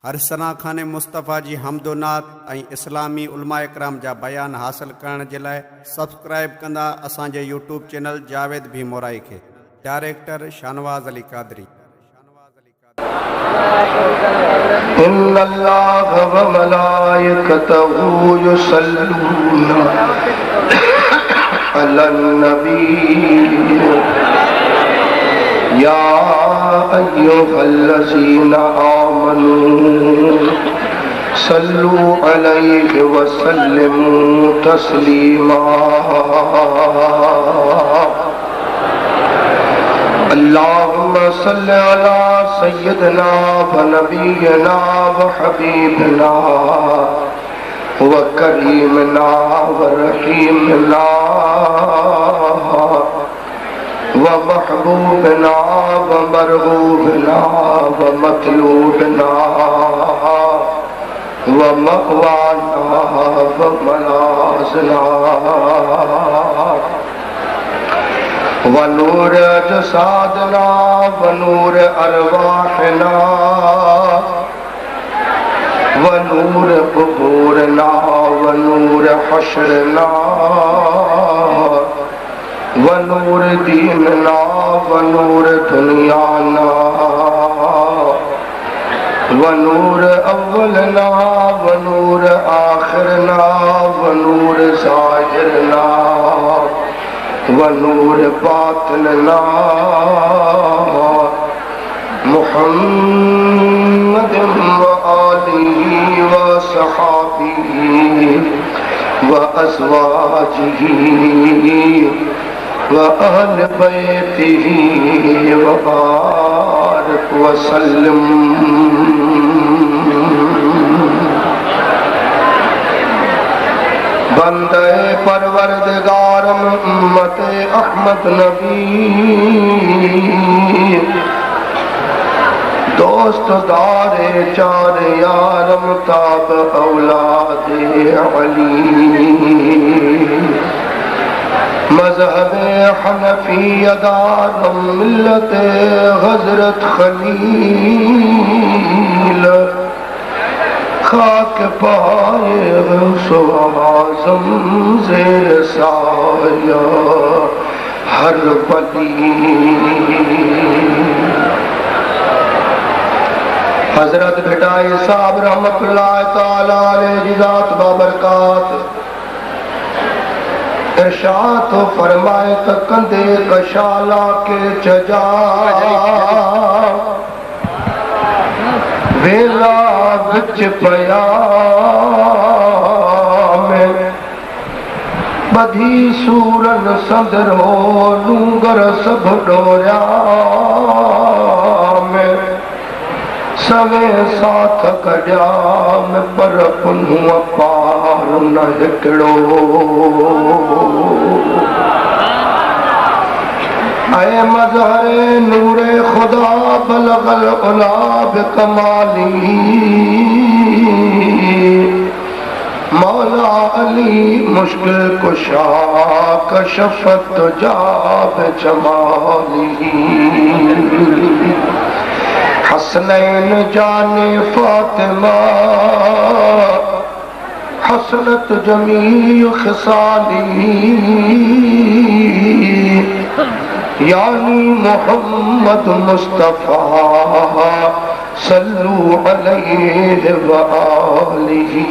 हर सना खाने मुस्तफ़ा जी हमदोनात ऐं इस्लामी उलमा इकराम जा बयान हासिल करण जे लाइ सब्सक्राइब कंदा असांजे यूट्यूब चैनल जावेद भी मोराई खे। डायरेक्टर शानवाज़ अली क़ादरी। इन्नल्लाह व मलाइकतहू युसल्लूना अलन नबी या अय्युहल्लज़ीना आमनू सल्लू अलैहि व सल्लिमू तस्लीमा। अल्लाहुम्मा सल्लि अला सय्यिदना व नबियना व हबीबना व करीमना व रहीमना व महबूबना व मरगूबना व मतलूबना व मअवाना व मलाज़ना व नूर जसादना व नूर अरवाहना व नूर कुबूरना व नूर हश्रना व नूर दीनना व नूर दुनियाना व नूर अव्वलना व नूर आखिरना व नूर ज़ाहिरना व नूर बातिनना मुहम्मद व आलिही व सहाबिही व अज़वाजिही व अहल बैतिही व बारिक व सल्लिम। बंदे परवरदिगारम उम्मते अहमद नबी दोस्त दारे चार यारम ताब औलादे अली मज़हब हनफी अदारम मिल्लते हज़रत खलील खाक पाए आज़म ज़ेर साया हर वली। हज़रत भिटाई साहब रहमतुल्लाह तआला अलैहि ज़ात बाबरकात इरशाद तो फरमाए त कंधे कशाला के चजा वेला विच पया में बधी सूरन संदरो डूंगर सब डोरिया में सवे साथ कढ़िया में पर पुन्हूं पार न हिकिड़ो। ऐ मज़हरे नूरे खुदा बलगल उला बिकमाली मौला अली मुश्किल कुशा कशफत जाब जमाली। हसनैन जाने फातिमा हसनत जमी खिसाली यानी मोहम्मद मुस्तफ़ा सल्लू अलैहि व आलिही।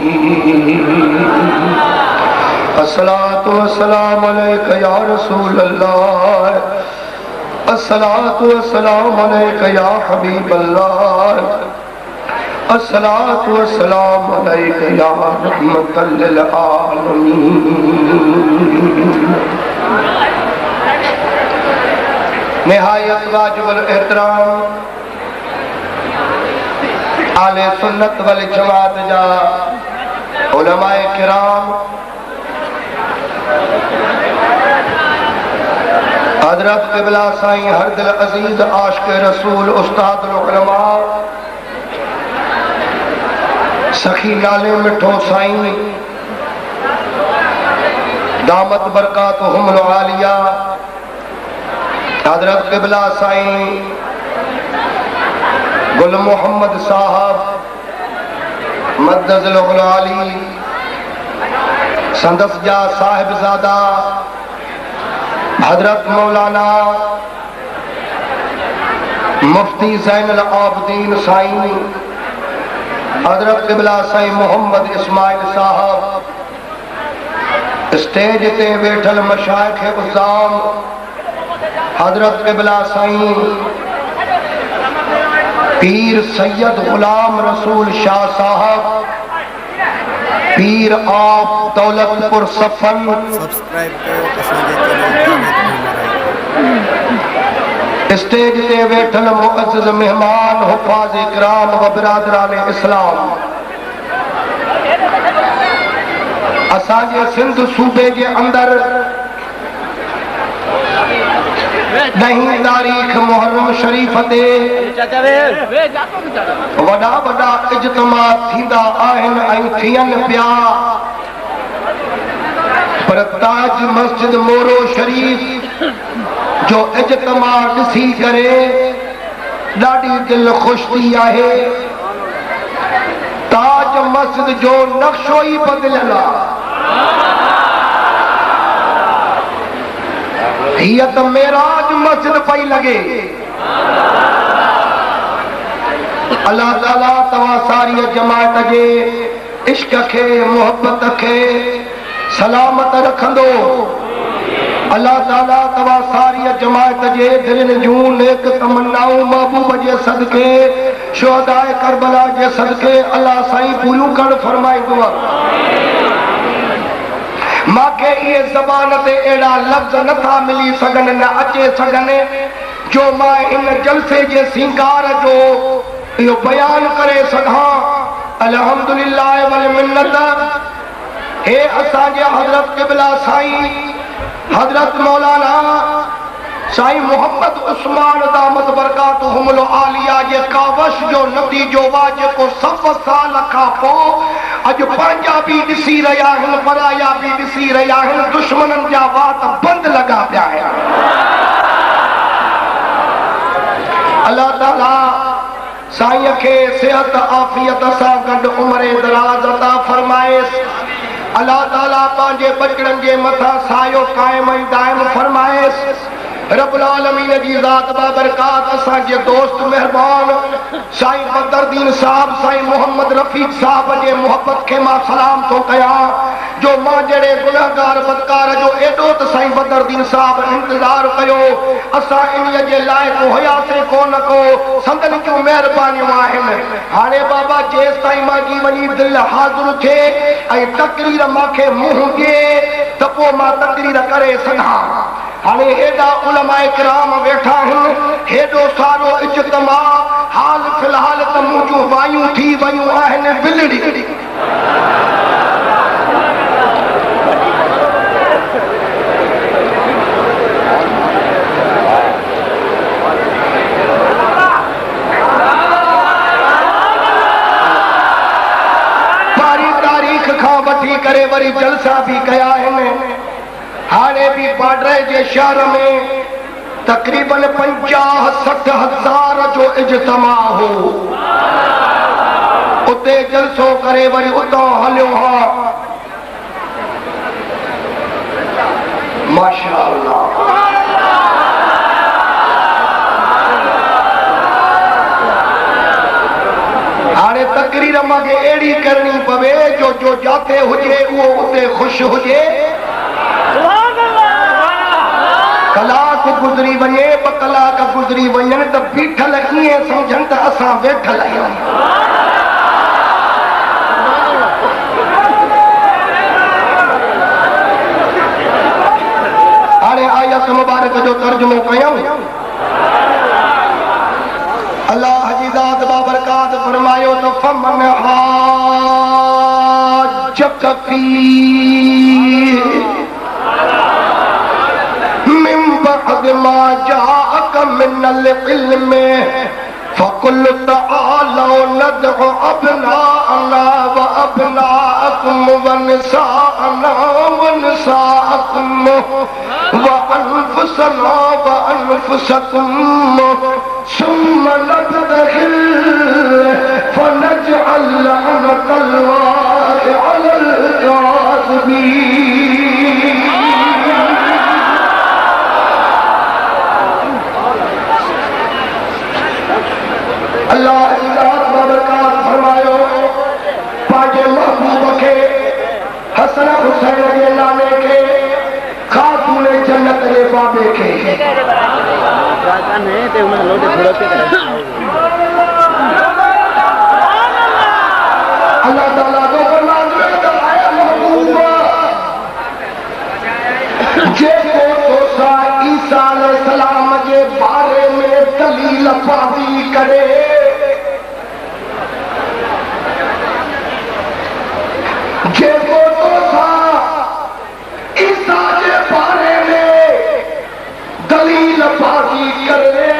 अस्सलातु वस्सलामु अलैका या रसूल अल्लाह अस्सलातु वस्सलामु अलैका या हबीब अल्लाह अस्सलातु वस्सलामु अलैका या रहमतल लिल आलमीन। निहायत वाजिबुल एहतराम आले सुन्नत वल जमात जा उलमाए किराम हजरत क़िबला साईं हर दिल अजीज आशिक़ रसूल उस्ताद उलमा सखी नाले मिठो साईं दामत बरकातुहुम आलिया हजरत क़िबला साईं गुल मोहम्मद साहब मद्दज़ुल आली संदस जा साहिबजादा हजरत मौलाना मुफ्ती ज़ैनुल आबिदीन साईं हजरत क़िबला साईं मोहम्मद इस्माइल साहब, स्टेज ते वेठल मशाइख उज़ाम हजरत क़िबला साईं पीर सैयद गुलाम रसूल शाह साहब, पीर आप दौलतपुर सफन, सब्सक्राइब कयो असांजे चैनल जावेद भीमराई। स्टेज ते वेठल मुअज़्ज़ज़ मेहमान हुफ़ाज़ इकराम व बिरादरान इस्लाम, असांजे सिंध सूबे जे अंदर 10 तारीख़ मुहर्रम शरीफ ते वॾा वॾा इज्तिमा थींदा आहिनि ऐं थियनि पिया, पर ताज मस्जिद मोरो शरीफ जो इज्तिमा ॾिसी करे ॾाढी दिलि ख़ुशि थी आहे। ताज मस्जिद जो नक्शो ई बदिलियल आहे। हीअ त मेराज मस्जिद पई लॻे। अल्लाह ताला तव्हां सारी जमात जे इश्क खे मोहब्बत खे सलामत रखंदो। अल्लाह ताला तव्हां सारी जमात जे दिलनि जूं नेक तमन्नाऊं महबूब जे सदके शुहदाए करबला जे सदके अल्लाह साईं पूरियूं करण फरमाईंदो। मांखे इहे ज़बान ते अहिड़ा लफ़्ज़ नथा मिली सघनि, न अचे सघनि जो मां इन जलसे जे सिंगार जो इहो बयान करे सघां। अल्हम्दुलिल्लाह वल मिन्नत। हे असांजे हज़रत क़िबला साईं हज़रत मौलाना साईं मोहम्मद उस्मान दामत बरकातुहुमुल आलिया जे कावश जो नतीजो वा जेको 100 साल खां पोइ अॼु पंहिंजा बि ॾिसी रहिया आहिनि, पराया बि ॾिसी रहिया आहिनि, दुश्मननि जा वात बंदि लॻा पिया आहिनि। अल्लाह ताला साईं खे सिहत आफ़ियत सां गॾु उमिरि दराज़ अता फरमाएसि। अल्लाह ताला पंहिंजे बचड़नि जे मथां सायो क़ाइम ऐं दाइम फरमाएसि। रब्बुल आलमीन जी ज़ात बाबरकात असांजे दोस्त मेहरबान साईं बदरुद्दीन साहब साईं मोहम्मद रफ़ीक साहब जे मोहब्बत खे मां सलाम थो कयां, जो मां जहिड़े गुनहगार बदकार जो एॾो त साईं बदरुद्दीन साहब इंतज़ार कयो, असां इन्हीअ जे लाइक़ु हुयासीं कोन को, संदन जूं महिरबानियूं आहिनि। हाणे बाबा जेसि ताईं मांजी वञी दिलि हाज़िर थिए ऐं तक़रीर मूंखे मुंहुं ॾिए त पोइ मां तक़रीर करे सघां। हाणे हेॾा उलमाए किराम वेठा आहिनि, हेॾो सारो इज्तिमा, हाल फ़िलहाल त मुंहिंजूं वायूं थी वयूं आहिनि बिलड़ी। पारी तारीख़ खां वठी करे वरी जलसा बि कया आहिनि। हाणे बि बाड्रे जे शहर में तक़रीबन 50-60 हज़ार जो इज्तिमा हो। उते जलसो करे वरी उतां हलियो हा। माशाअल्लाह। हाणे तक़रीर मूंखे अहिड़ी करणी पवे जो जाते हुजे उहो उते ख़ुशि हुजे। कलाक गुज़री वञे, 2 कलाक गुज़री वञनि त बीठल ईअं सम्झनि त असां वेठल आहियूं। हाणे आयत मुबारक जो तर्जुमो कयूं। अल्लाह जी ज़ात बाबरकात फरमायो त फमन हाजक फीह ما جاءك من العلم فقل تعالوا ندعو أبناءنا وأبناءكم ونساءنا ونساءكم وأنفسنا وأنفسكم ثم نبتهل فنجعل लअनतल्लाह अलल काज़िबीन। अल्लाह जी रात बाबरकात फरमायो पाजे महबूब के हसन हुसैन के नाने के खातून जन्नत के बाबे के अल्लाह ताला को फरमाया महबूबा जे को तोसा ईसा अलैहिस्सलाम के बारे में दलील पादी करे जे को तोसा ईसा के बारे में दलील पादी करे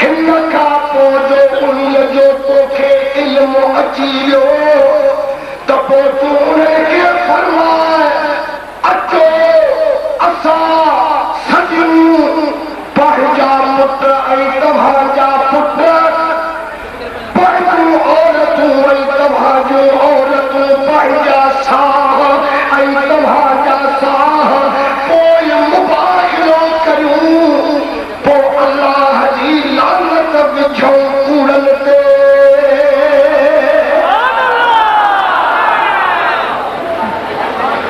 हिन का पो जो उन्हीं जो तोखे इल्म अची वियो त पो तू उनखे फरमाए अचो असां सॼियूं पंहिंजा पुट ऐं तव्हांजा पुट पंहिंजूं औरतूं ऐं तव्हांजूं औरतूं पंहिंजा साह ऐं तव्हांजा साह पोइ मुबाहिलो करियूं पोइ अल्लाह जी लानत विझूं कूड़नि ते।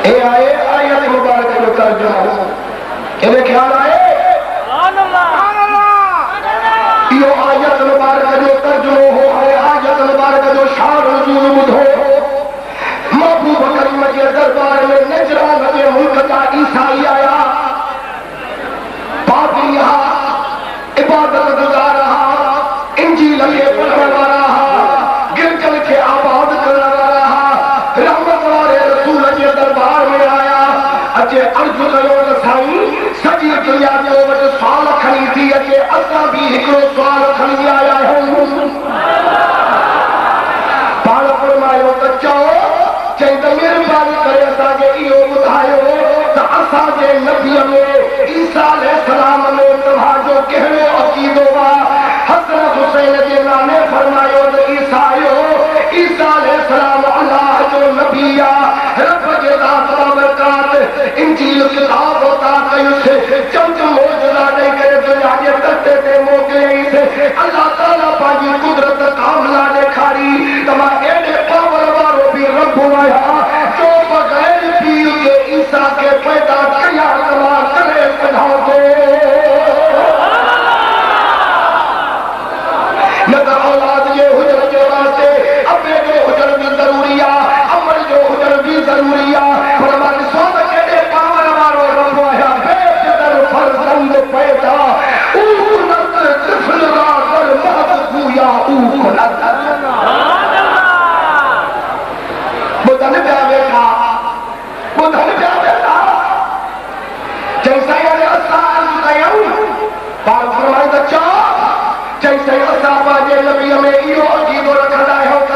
ए आए आयत मुबारक जो तर्जुमो इन्हें ख्याल आए यो आयत मुबारक जो तर्जुमो हो है आयत मुबारक जो शान नज़ूल बुधो महबूब करीम के दरबार में नजरान के मुल्क का ईसाई आया पापी यहाँ इबादत गुजार रहा इंजील के पढ़ने वाला गिरजल के आबाद करने वाला रहमत वाले रसूल के दरबार में आया अचे अर्ज कयो त साईं सॼी दुनिया जो वटि सवाल खणी थी अचे असां बि हिकिड़ो सवाल खणी आया आहियूं। पाण फरमायो त चओ चई त महिरबानी करे असांखे इहो ॿुधायो त असांजे नबीअ में ईसा अलैहिस्सलाम में तव्हांजो कहिड़ो अक़ीदो आहे। हसन हुसैन जे नाले फरमायो त ईसा अलैहिस्सलाम अल्लाह जो नबी आहे रब जे ज़ात बाबरकात इंजील किताब अता कयुसि चमच मौजूदा ॾेई करे दुनिया जे तख़्ते ते मोकिलियईंसि। अल्लाह ताला पंहिंजी कुदरत कामिला ॾेखारी त मां एॾे पावर वारो बि रब आहियां जो बग़ैर पीर के ईसा के पैदा कया तमाम करे सघां थो। न त औलाद जे हुजण जे वास्ते अबे जो हुजण बि ज़रूरी आहे अमल जो हुजण बि ज़रूरी आहे पर मां ॾिसो त केॾे पावर वारो रब आहियां बेक़दर फर्ज़ंद पैदा ऊनत तिफ़ल रादर महद गुया ऊखलत ॿुधन पिया वेठा चई साईं असां अर्ज़ कयूं पाण फरमायो त चओ चई साईं असां पंहिंजे नबीअ में इहो अक़ीदो रखंदा आहियूं त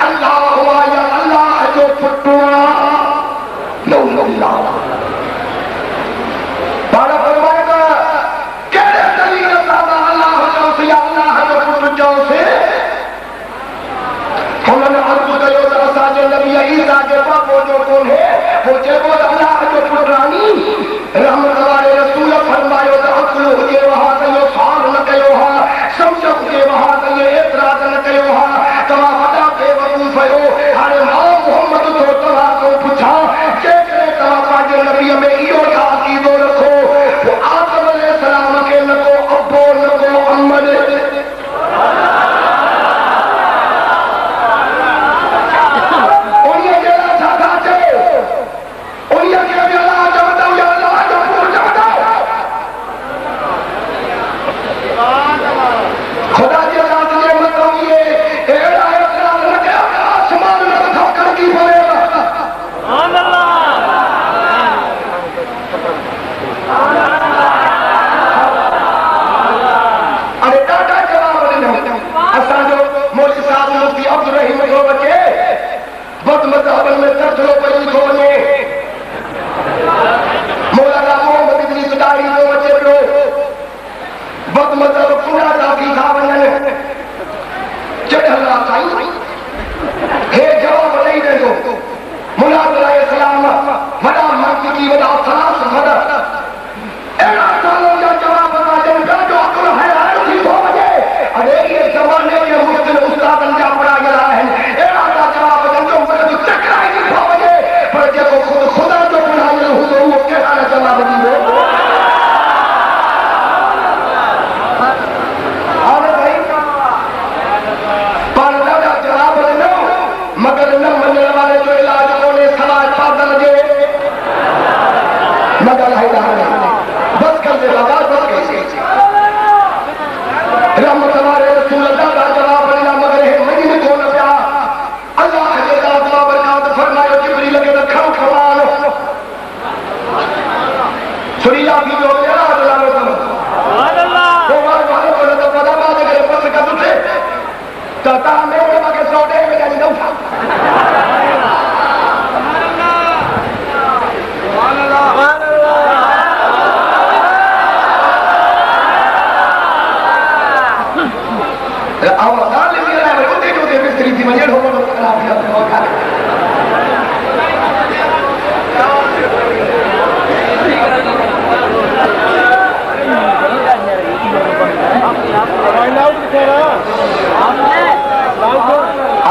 अल्लाह या अल्लाह जो पुटु पाण फरमायो त कहिड़े दलील सां अल्लाह चयोसि या अल्लाह जो पुटु चयोसि। हुननि अर्ज़ कयो त असांजे नबीअ ईसा जे बाबो जो कोन्हे पोइ चइबो त अल्लाह जो पुटु रानी रहमत वारे रसूल फरमायो त अक़ुल हुजेव हा त इहो सुवाल न कयो हा सम्झ हुजेव हा त इहो एतिराज़ न कयो हा तव्हां वॾा बेवकूफ़ आहियो। हाणे मां मोहम्मद थो तव्हां खां पुछां जेकॾहिं तव्हां पंहिंजे नबीअ में इहो अक़ीदो रखो पोइ आदम अलैहिस्सलाम खे न को अबो न को अम्मद उन्हीअ जे लाइ छा था चयो उन्हीअ खे बि अलाह चवंदो या अलाह जो पुटु चवंदो। खुदा जे ज़ात जे मथां इहे अहिड़ा इक़रार न कया आसमान में मथां कड़की पवे। अरे ॾाढा जवाब ॾिनऊं असांजो मौलवी साहिब मुफ्ती अब्दुल रहीम थो अचे बद मज़हबनि में तर्जुमो पई थो वञे मौलाना मोहम्मद इब्न सदाई थो अचे पियो बद मज़हब पूरा दागी था वञनि चढ़ला साईं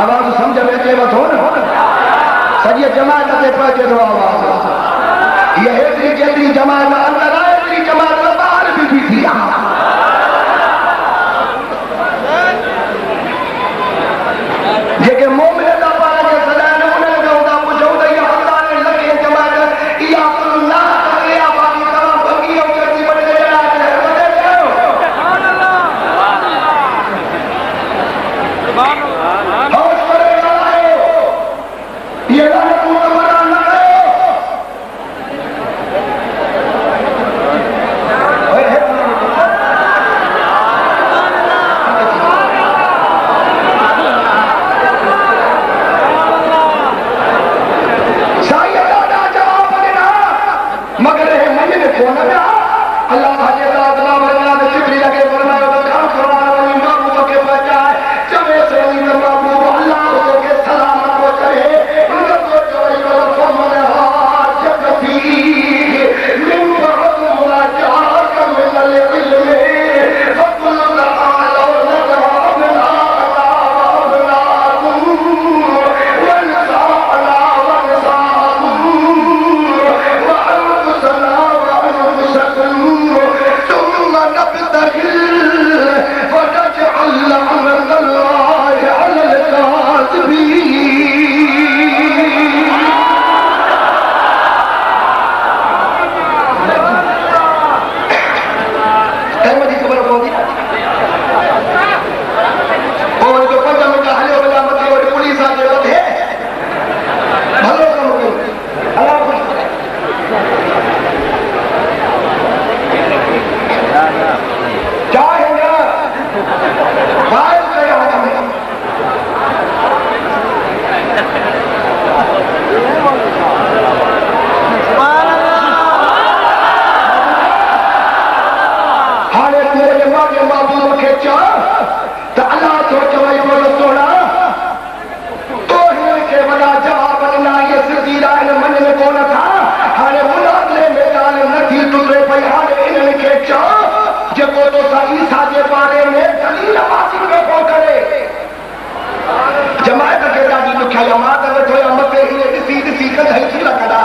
आवाज समझ में अचे थो न सॼी जमात ते पहुचे थो आवाज़ ये हेतरी जेतरी जमात अंदर आहे एतरी जमात ॿाहिर बि बीठी आहे जेके मोमिन था पाण खे सदाइनि उन्हनि खां था पुछूं त इहा अल्लाह ने लॻे जमात इहा अल्लाह करे आहे बाक़ी तव्हां भॻी ऐं चर्ची बण खे ॼणा वधे कयो होश करे ॻाल्हायो इहे लानतूं मना न कयो साईं ॾाढा जवाब ॾिना मगर हे मञनि कोन पिया अल्लाह जे दादला वरना ते जिब्रील खे फरमायो त खां क़ुरान वञी महबूब खे पहुचाए चवे सही त महबूब अल्लाह तोखे सलाम को करे हुन को चवे तो फमन हाजत फी मिन बहद मुराजात मिन अल इल्म फकुल तआला नतवाबना जमात खे ॾाढी ॾुखियाई मां त वेठो आहियां मथे हीअं ॾिसी ॾिसी कढाई थी कढा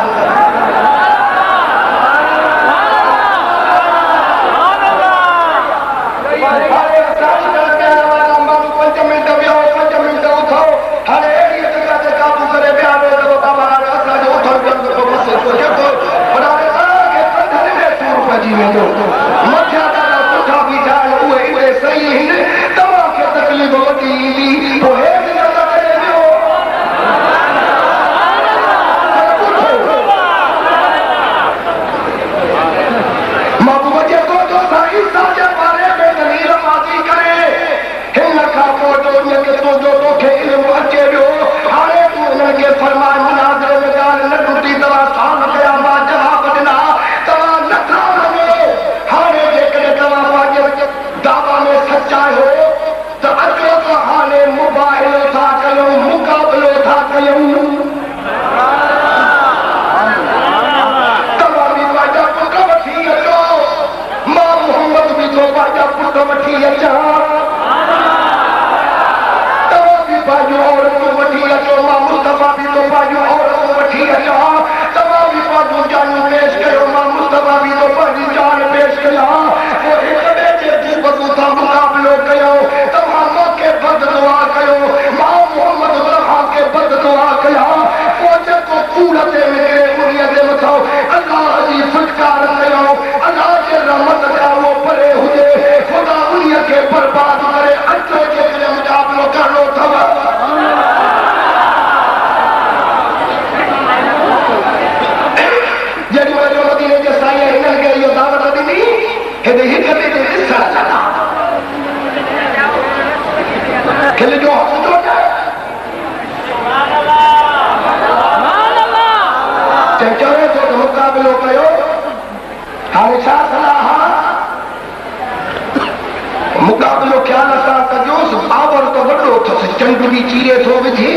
मुक़ाबिलो ख्याल सां कजोसि बाबर त वॾो अथसि चंडुड़ी चीरे थो विझे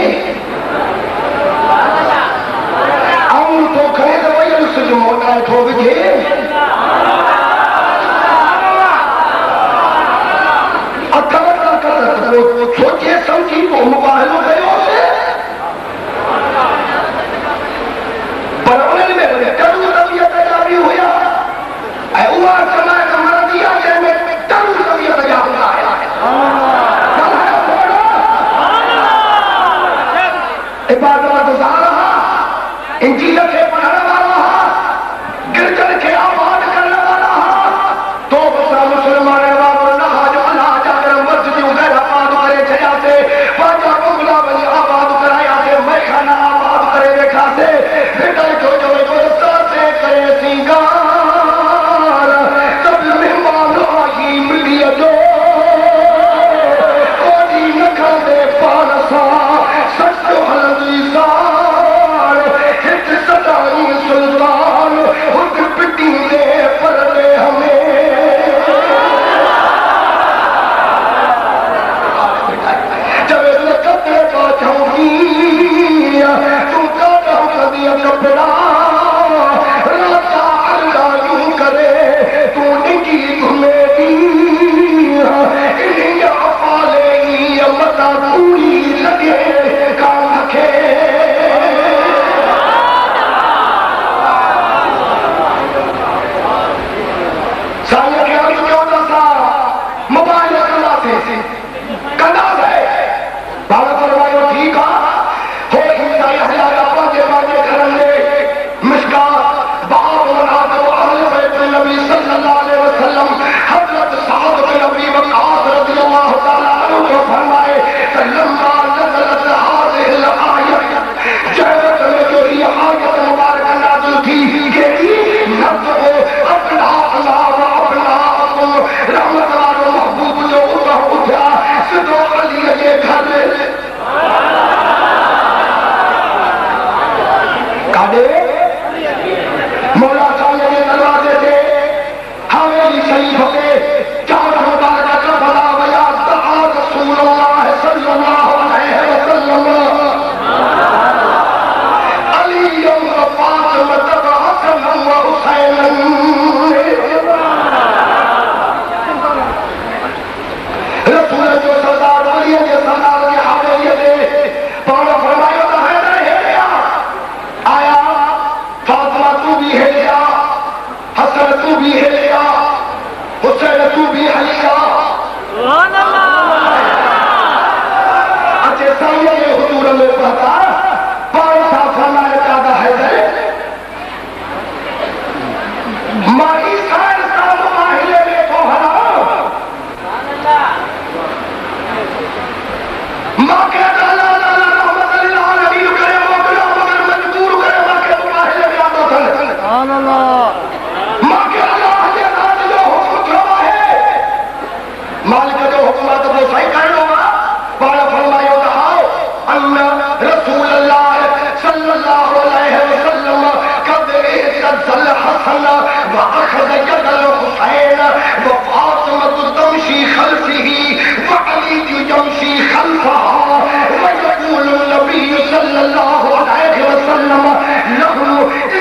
आऊं तो खणे त वयल सिज मोटाए थो विझे अथव त सोचे सम्झी पोइ मुक़ाबिलो कयो इंजील खे पढ़ण वारा हा, गिरजन खे आबाद करण वारा हा, तो बसा मुसलमान वारो नहा जो अल्लाह जा करम मस्जिदियूं घर आबाद करे छॾियासीं, पंहिंजा बंगला वञी आबाद करायासीं, मैखाना आबाद करे वेठासीं, हिते जो जो सासे करे सिंगार तब महिमान आई मिलीअ जो कोई न खांदे पाण सां सच हलंदी सार, हित सदाई सुल्तान हुक पिटींदे परदे हमें जवे लकते पाछौगी तू काढा कदी कपड़ा राता अल्लाह यूं करे तू निकी घुमेगी इन्हीं अफाले मता पूरी लगे कान खे साईं खे अॻु चयो त असां मोबाइल कंदासीं पाण फरमायो ठीकु आहे हो ईंदा हलिया पंहिंजे पंहिंजे घरनि में मिशकात बाब मनात अहल बैत नबी सल्लल्लाहु अलैहि वसल्लम हजरत साद बिन अबी वक़ास रज़ियल्लाहु तआला अन्हु को फरमाए त लम्मा नज़लत हाज़िहिल आयत जहरत में जो ये आयत मुबारक नाज़िल थी कि नफ़्अ अपना अल्लाह व अपनाकुम रहमत वारो महबूब जो उठा सिधो अली जे घर काॾे मौला साईं जे दरवाज़े ते हवेली शरीफ़ ते चार मुबारक भला वया दआ रसूलुल्लाह सल्लल्लाहु अलैहि वसल्लम अली व फातिमा व हसन व हुसैन रसूल जो सरदार अली जे सरदार जे हवेली ते पाण फरमायो त हैदर हेलिया आया फातिमा तू भी हेलिया हसन तू भी हेलिया हुसैन तू भी हलिया अचे साईं जे हुजूर में पहुता पाण सां फरमाए दादा हैदर मां ईसा इस्लाम माहिले में थो हलां मां खे अल्लाह ताला रहमत लिल आलमीन करे मोकिलियो मगर मजबूर करे मांखे माहिले में आंदो अथनि सुभान अल्लाह मांखे अल्लाह जे नाम जो हुक्म थियो आहे मालिक जो हुक्म त पोइ सही करिणो आहे पाण फरमायो त आओ अन रसूल अल्लाह सल्लल्लाहु अलैहि वसल्लम कद इस्तज़ल हसन व अखज़ यदल हुसैन व फातिमा तमशी खल्फिही व अली यमशी खल्फहा व यक़ूल नबी सल्लल्लाहु अलैहि वसल्लम लहु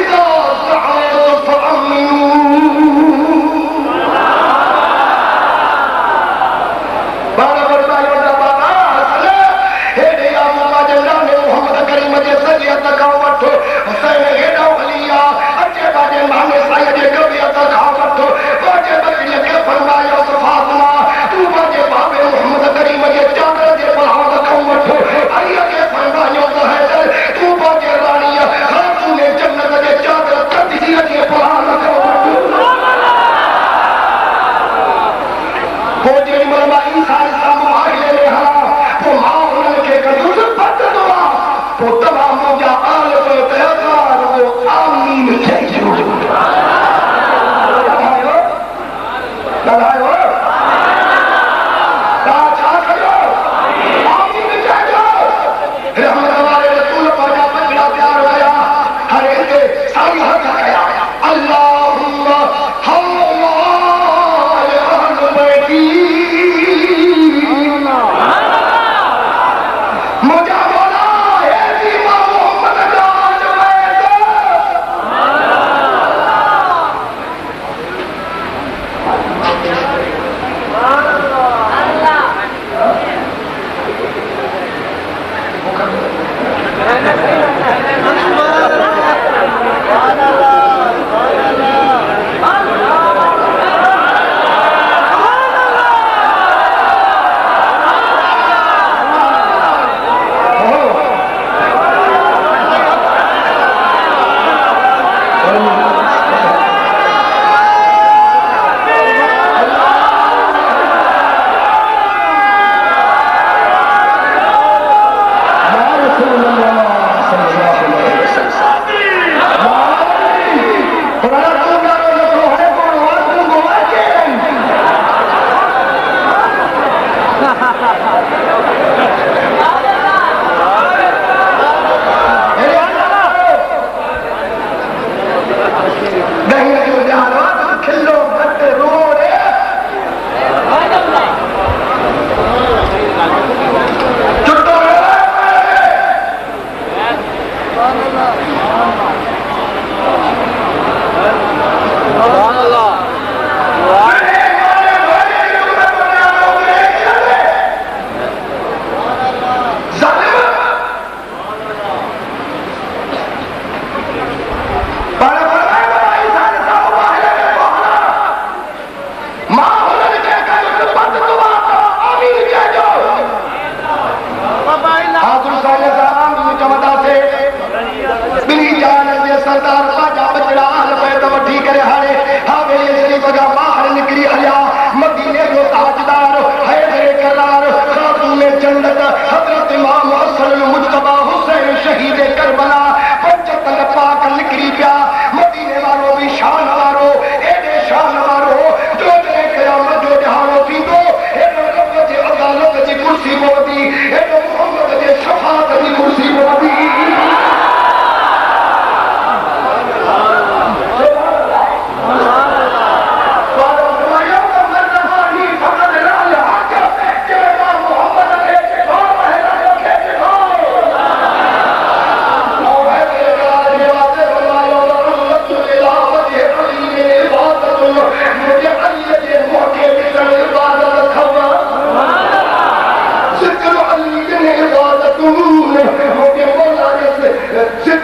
इज़ा दअत फअमिनू बाबा फरमायो त बाबा हसन हेॾे आ मुंहिंजे नाले मोहम्मद करीम जे सजियत खां वठो हुसैन हेॾो हलिया अचे बाजे नाले साईं जे कबियत खां वठो बाजे बकरीअ खे फरमायो त फातिमा तू बाजे बाबे मोहम्मद करीम जे चादर जे पलाव खां वठो अलीअ खे फरमायो त हैदर तू बाजे राणीअ खातून जन्नत जे चादर कदीअ जे पलाव खां वठो पोइ जेॾी महिल मां ईसा इस्लाम माहिले में हलां पोइ मां उन्हनि खे कंदुसि बददो आहे पोइ तव्हां मुंहिंजा आल कयो त हज़ार वो आमीन चइजो ॻाल्हायो तव्हां छा कयो आमीन चइजो रहमत वारे रसूल पंहिंजा बचड़ा तयार कया हर हिते साईं हथ कया अल्लाहुम्मा हौला अहल बैती मुझा बोला है दीवा मोहम्मद जान Allah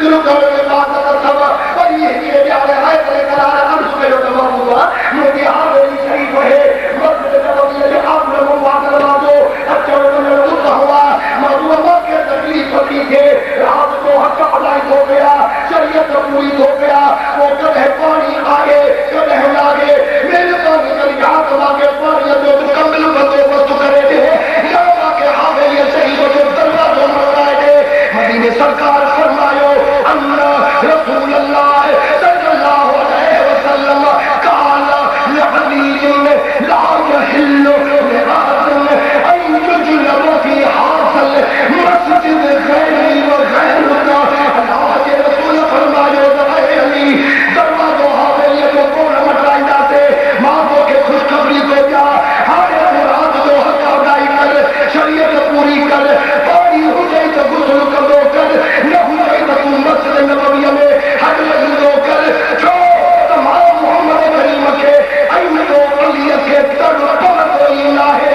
शुरू करो इबादत सब और ये प्यारे है तेरे करार अर्ज करो तमाम हुआ मुझे हावेरी शरीफ है मस्जिद नबवी में आप लोगों को करवा दो अच्छा उन्होंने उठा हुआ मौजूदा के तकलीफ होती थे रात को हक अदाई हो गया शरीयत पूरी हो गया वो कदे पानी आगे कदे लागे मेरे पानी कर हाथ मांगे पानी जो मुकम्मल बंदोबस्त करे थे या के हावेरी शरीफ के दरवाजे लगाए थे मदीने सरकार फरमायो अल्लाह रसूल अल्लाह सल्लल्लाहु अलैहि वसल्लम काला लअलीम ला यहिल्लु लिअहदिन अन युजलम फी हासल मस्जिद गैरी व गैरुका अल्लाह के रसूल फरमायो ऐ अली दरवाजा हवेली को कौन मटवाइंदा से मां को के खुशखबरी को जा हर मुराद जो हक अदाई कर शरीयत पूरी कर पानी हो जाए तो गुस्ल कर दो कर न हो जाए तो तुम मस्जिद नबवी में हज लगी कर जो तमाम मोहम्मद करीम के अइन को अली के तर पर कोई ना है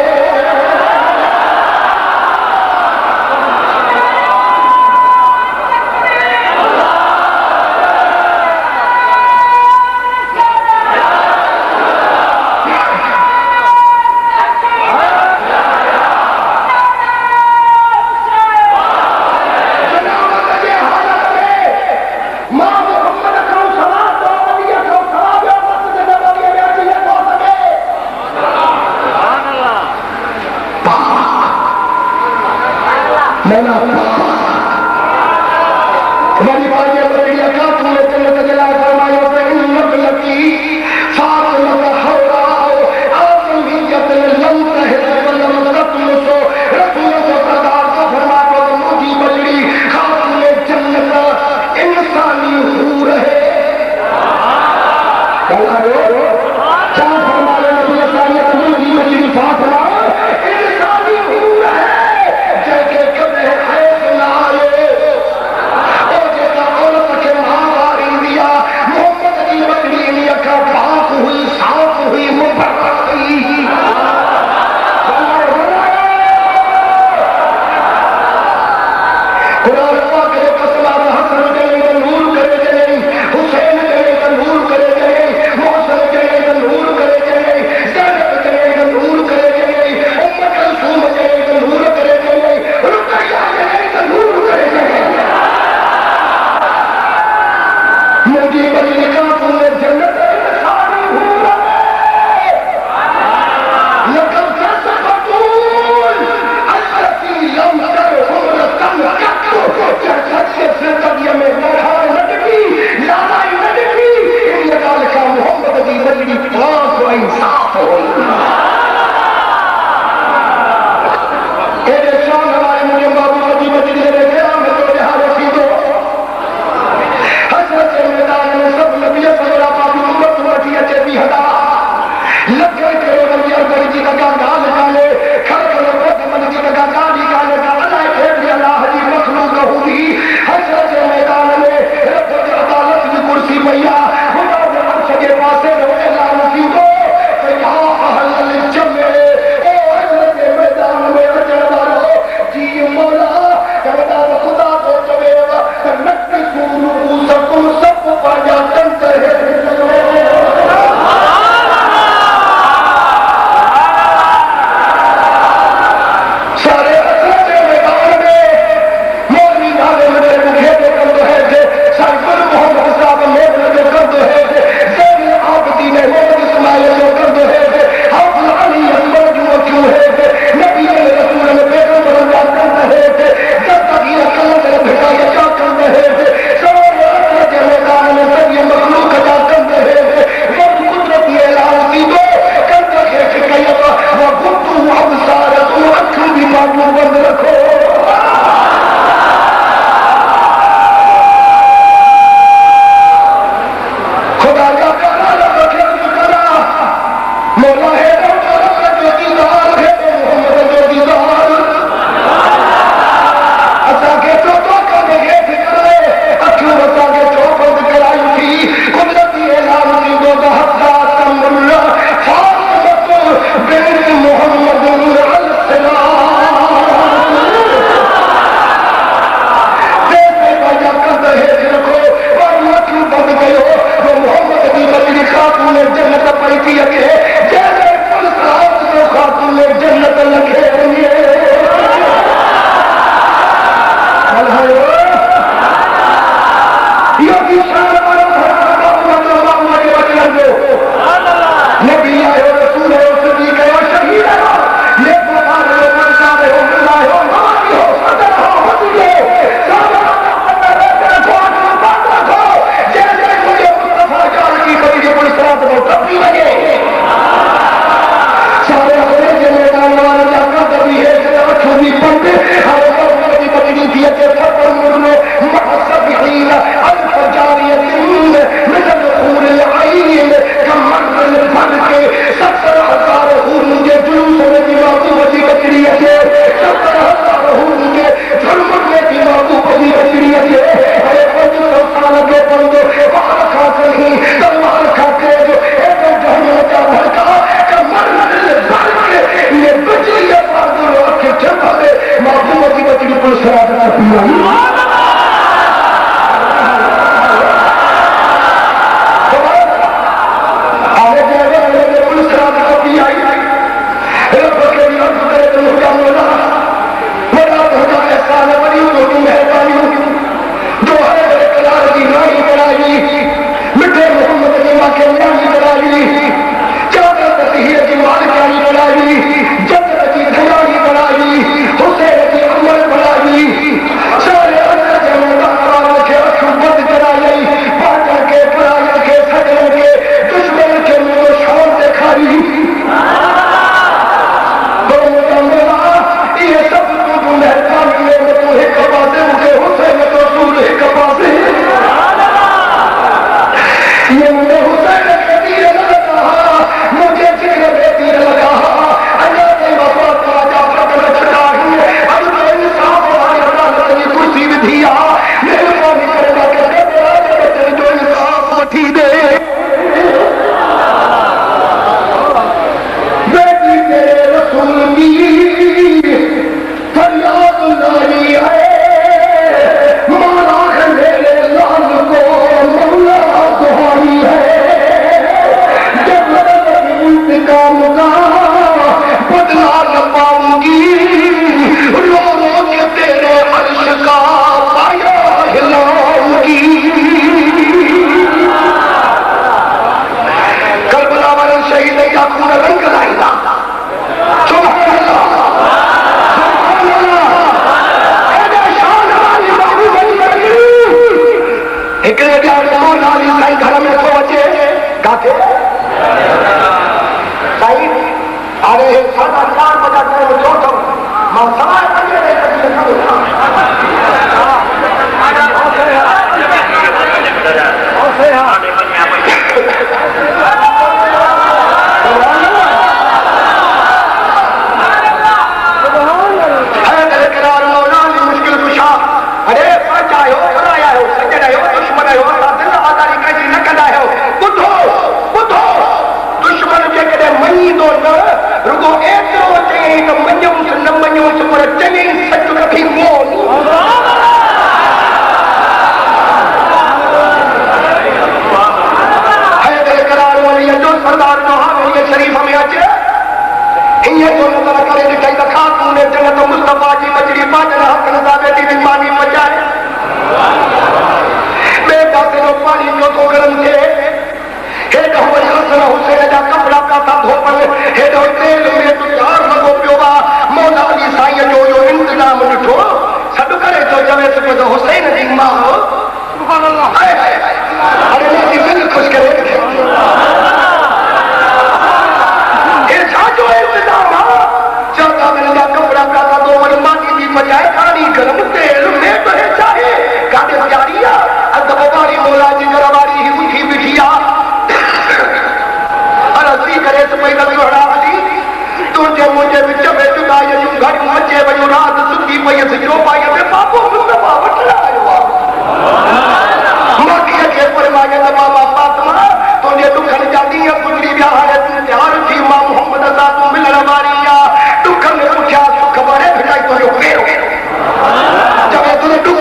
जब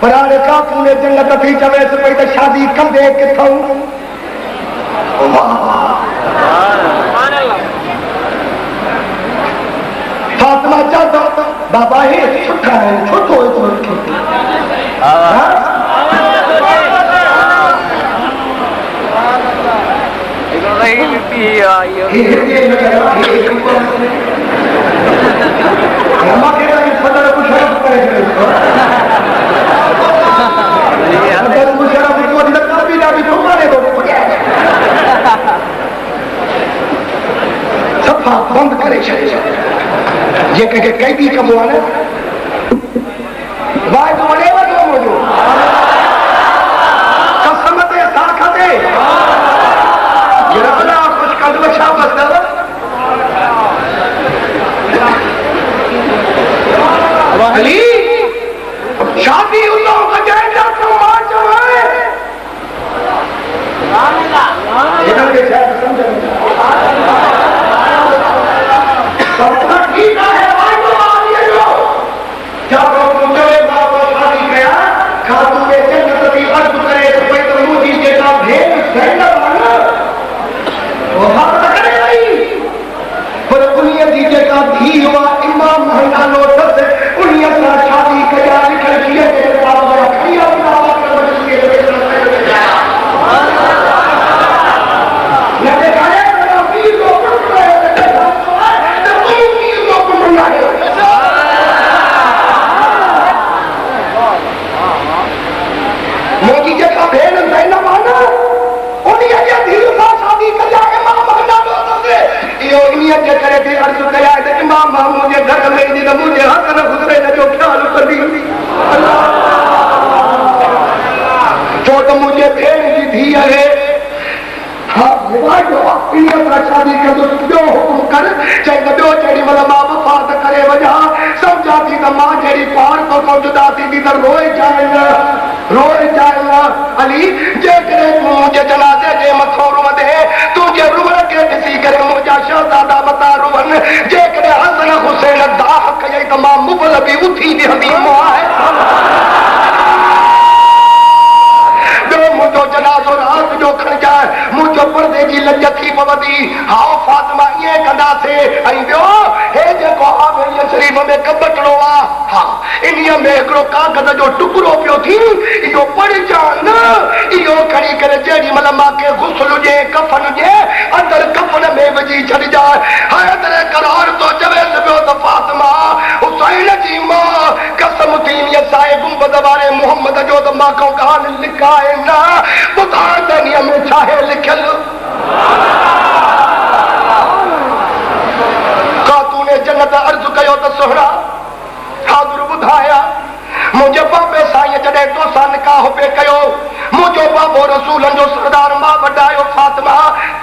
पर हाणे काकू ने जन्नत थी चवेसि पई त शादी कंदे किथऊं? फातिमा चवंदो बाबा हे सुठा आहिनि छो थो एतिरो रखे? सफ़ा बंद करे छॾियो जेके कैदी कबो आहे न वाह तो वॾे वॾो मुंहिंजो कसम ते साख ते गिरफ़्तार कुछ कदम छा बसदव अली शादी उतो कजाए जातो मां चवे इधर के शायद समझ सब ठीक है भाई तो आइए जो जब मुझे बाबा शादी किया खातू में जन्नत की अर्ज करे तो कोई तो मुझी के साथ भेद सही ना मानो वो बात करे नहीं पर दुनिया दी जगह धी हुआ इमाम महीना लोट से उन्हीं का शादी किया लिखल किए के बाबा बड़ा खिया अपना बात कर के न देखाए तो पीर को मोदी जगह भेड़ सही न माना उन्हीं जे दिल सां शादी कया इमाम महीना लोट से इहो इन्हीं जे करे थी अर्ज़ कया त इमाम मामू जे घर में ईंदी त मुंहिंजे हक़ न गुज़रे न जो ख़्याल कंदी छो त मुंहिंजे भेण जी धीउ आहे हाँ शादी कर ॿियो हुकुम कर चई त ॿियो जेॾी महिल मां वफ़ात करे वञा सम्झा थी त मां जहिड़ी पाण तोखां जुदा थींदी त रोए जाए न अली जेकॾहिं तूं मुंहिंजे जनाज़े जे मथां रुअंदे तुंहिंजे रुअण खे ॾिसी करे मुंहिंजा शहज़ादा मथां रुअनि जेकॾहिं हसन हुसैन दाह कयई त मां मुग़ल बि उथी बीहंदी मुंहिंजो जनाज़ो रात जो खणजाए मुंहिंजो पर्दे जी लज थी पवंदी हाओ फातिमा ईअं कंदासीं ऐं ॿियो हे जेको आहे शरीफ़ में कबटड़ो आहे हा इन्हीअ में हिकिड़ो कागज़ जो टुकड़ो पियो थी इहो पढ़जा न इहो खणी करे जेॾी महिल मूंखे गुस्ल हुजे कफन हुजे अंदरि कफन में विझी छॾिजाए हाणे तॾहिं करार थो चवेसि पियो त फातिमा हुसैन जी मां कसम थी साए गुंबद वारे मुहम्मद जो त मूंखां ॻाल्हि लिकाए न ॿुधा त इन में छा आहे लिखियल खातून जन्नत अर्ज़ कयो त सुहिणा हाज़ुर ॿुधाया मुंहिंजे बाबे साईं जॾहिं तोसां निकाह पे कयो मुंहिंजो बाबो रसूलनि जो सरदार मां वॾायो फातिमा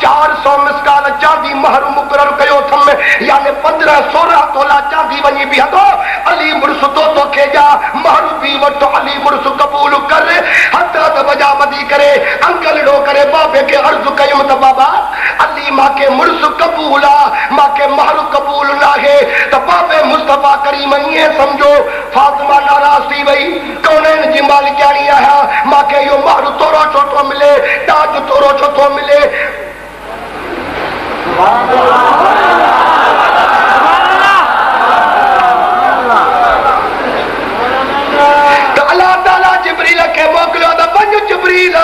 400 मिसकाल चांदी महर मुक़ररु कयो अथमि यानी 15-16 तोला चांदी वञी बीहंदो अली मुड़ुस तोखे ॾिया महर बि वठो अली मुड़ुस क़बूल कर हथ वॼा ॿधी करे अंकलड़ो करे बाबे खे अर्ज़ु कयुमि त बाबा अली मूंखे मुड़ुस क़बूल आहे मूंखे महर क़बूल न आहे त बाबे मुस्तफ़ा करीम ईअं सम्झो फातिमा नाराज़ थी वई कौनैन जी मालिकाणी आहियां मूंखे इहो महर तोरो छो थो मिले ताज तोरो छो थो मिले त अल्लाह ताला जिब्रील खे मोकिलियो त वञ जिब्रील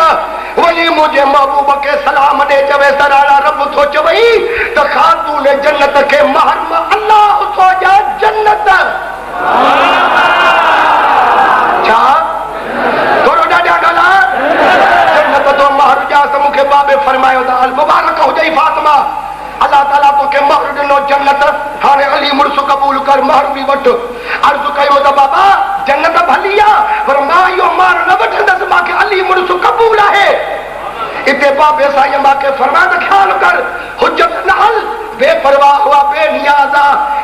वञी मुंहिंजे महबूब खे सलाम ॾे चवे सराड़ा रब थो चवई त खातून जन्नत खे महर मां अल्लाह थो ॾिया जन्नत छा थोरो ॾाढा ॻाल्हा जन्नत तो महर ॾियासि मूंखे बाबे फरमायो त हल मुबारक हुजई फातिमा अल्लाह ताला तोखे महर ॾिनो जन्नत हाणे अली मुड़ुस क़बूल कर महर बि वठ अर्ज़ु कयो त बाबा जन्नत भली आहे पर मां इहो महर न वठंदसि मूंखे अली मुड़ुस क़बूल आहे इते बाबे साईं मूंखे फरमायो त ख़्याल कर हुजत न हल बेपरवाह हुआ बेनियाज़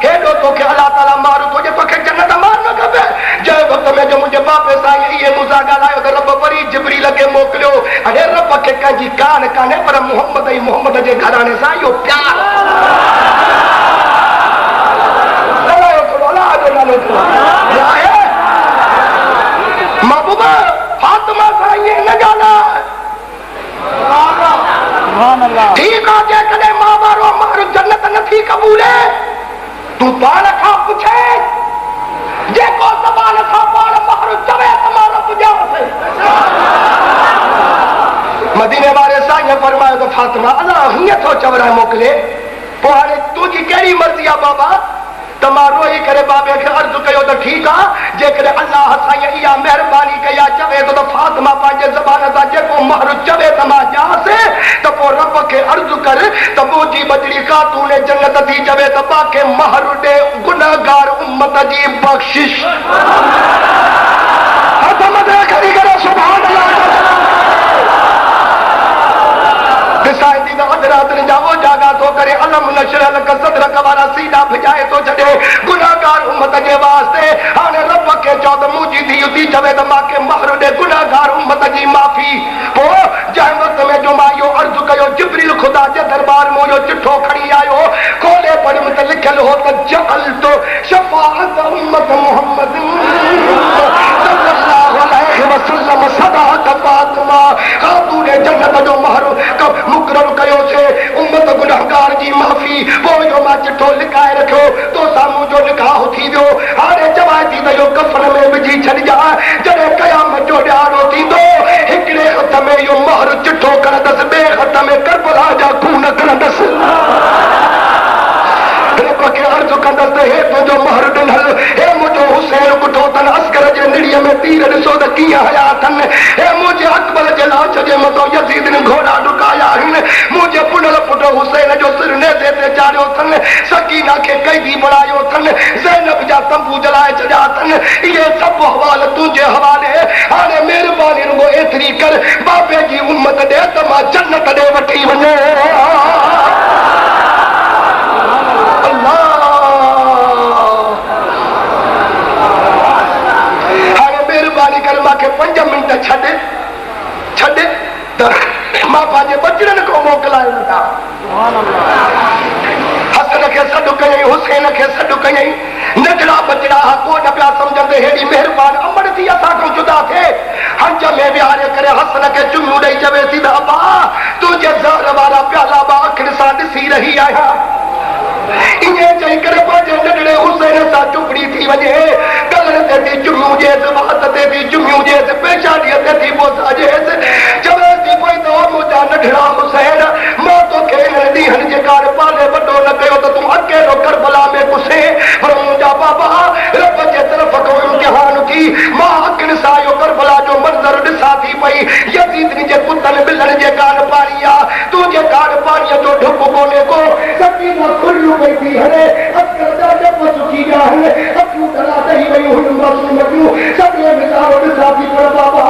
हेॾो तोखे अल्लाह ताला महर थो ॾिए तोखे जन्नत महर न खपे जंहिं वक़्त में जो मुंहिंजे बाबे साईं इहे मूंसां ॻाल्हायो त रब वरी जिब्रील खे मोकिलियो अड़े रब खे कंहिंजी कान कान्हे पर मुहम्मद ऐं मुहम्मद जे घराणे सां इहो प्यार महबूबा नहीं कबूल है तू पाण खां पुछे जेको ज़बान सां पाण महर चवे तमारो पुॼांसि। मदीने वारे साईं फरमायो तो फातिमा अल्लाह हीअं थो चवराए मोकिले पोइ हाणे तुंहिंजी कहिड़ी मर्ज़ी आहे बाबा त मां रोई करे बाबे खे अर्ज़ु कयो त ठीकु आहे जेकॾहिं अल्लाह साईं इहा महिरबानी कई आहे चवे थो त फातिमा पंहिंजे ज़बान सां जेको महर चवे त मां ॾियांसि त पोइ रब खे अर्ज़ु कर त मुंहिंजी बजड़ी ख़ातून जन्नत थी चवे त बाक़ी महर ॾे गुनाहगार उम्मत जी बख़्शिश। हथ मथे खणी करे सुभान अल्लाह जागा तो करे अलम नशरह लक सदरक वारा सीधा भिजाए तो छॾे गुनाहगार उम्मत जे वास्ते हाणे रब खे चओ त मुंहिंजी धीउ थी चवे त मूंखे महर ॾे गुनाहगार उम्मत जी माफ़ी। पोइ जंहिं वक़्त में जो मां इहो अर्ज़ु कयो जिब्रील ख़ुदा जे दरबार में इहो चिठो खणी आयो खोले पढ़ियुमि त लिखियलु हो त जअलतु शफ़ाअत उम्मत मुहम्मद सल्लल्लाहु अलैहि वसल्लम सदात फातिमा ख़ातून जन्नत जो महर मुक़ररु कयोसीं उम्मत गुनाहगार जी माफ़ी। पोइ जो मां चिठो लिकाए रखियो तो साम्हूं जो निकाह थी वियो हाणे चवां थी त इहो कफ़न में विझी छॾिजां जॾहिं क़यामत जो ॾियारो थींदो हिकिड़े हथ में इहो महर चिठो करंदसि ॿिए हथ में करबला जा खून करंदसि। रब खे अर्ज़ु कंदसि त हे तुंहिंजो महर ॾिनल हे मुंहिंजो हुसैन ॿुधो अथनि अस्कर जे निड़ीअ में तीर ॾिसो त कीअं हया अथनि हे मुंहिंजे अकबर जे लाश जे मथां यज़ीदनि घोड़ा ॾुकाया आहिनि मुंहिंजे पुनल पुट हुसैन जो सिर नेज़े ते चाढ़ियो अथनि सकीना खे कैदी बणायो अथनि ज़ैनब जा तंबू जलाए छॾिया अथनि इहे सभु हवाल तुंहिंजे हवाले हाणे महिरबानी रुगो एतिरी कर बाबे जी उम्मत ॾे त मां जन्नत ॾे वठी वञे। मूंखे 5 मिंट छॾ त मां पंहिंजे बचड़नि को मोकिलायो था। हसन खे सॾु कयईं हुसैन खे सॾु कयईं नंढड़ा बचड़ा को न पिया सम्झंदे हेॾी महिरबानी अमर थी असांखां जुदा थिए हंज में विहारे करे हसन खे चुमियूं ॾेई चवे थी त अबा तुंहिंजे ज़हर वारा प्याला मां अखियुनि सां ॾिसी रही आहियां। ईअं चई करे पंहिंजे नंढड़े हुसैन सां चुपड़ी थी वञे गलनि ते थी चुमियूं ॾिएसि वात ते थी चुमियूं ॾिएसि पेशानीअ ते थी बोसा ॾिएसि चवे थी पई त मुंहिंजा नंढड़ा हुसैन मां तोखे हिन ॾींहंनि जे कार पाले वॾो न कयो त तूं अकेलो करबला में घुसे पर मुंहिंजा बाबा रब जे तरफ़ खां इम्तिहान थी मां अखियुनि सां इहो करबला जो मंज़र ॾिसां थी पई यज़ीदनि जे कुतनि ॿिलनि जे कान पाणी आहे तुंहिंजे कान पाणीअ जो ढुक कोन्हे को सकीना खुलियूं पई थी हले अखियूं ॾाढो सुठी आहिनि अखियूं तरा ॾेई वयूं हुयूं मासूम जूं सॼे मिसाल ॾिसां थी पर बाबा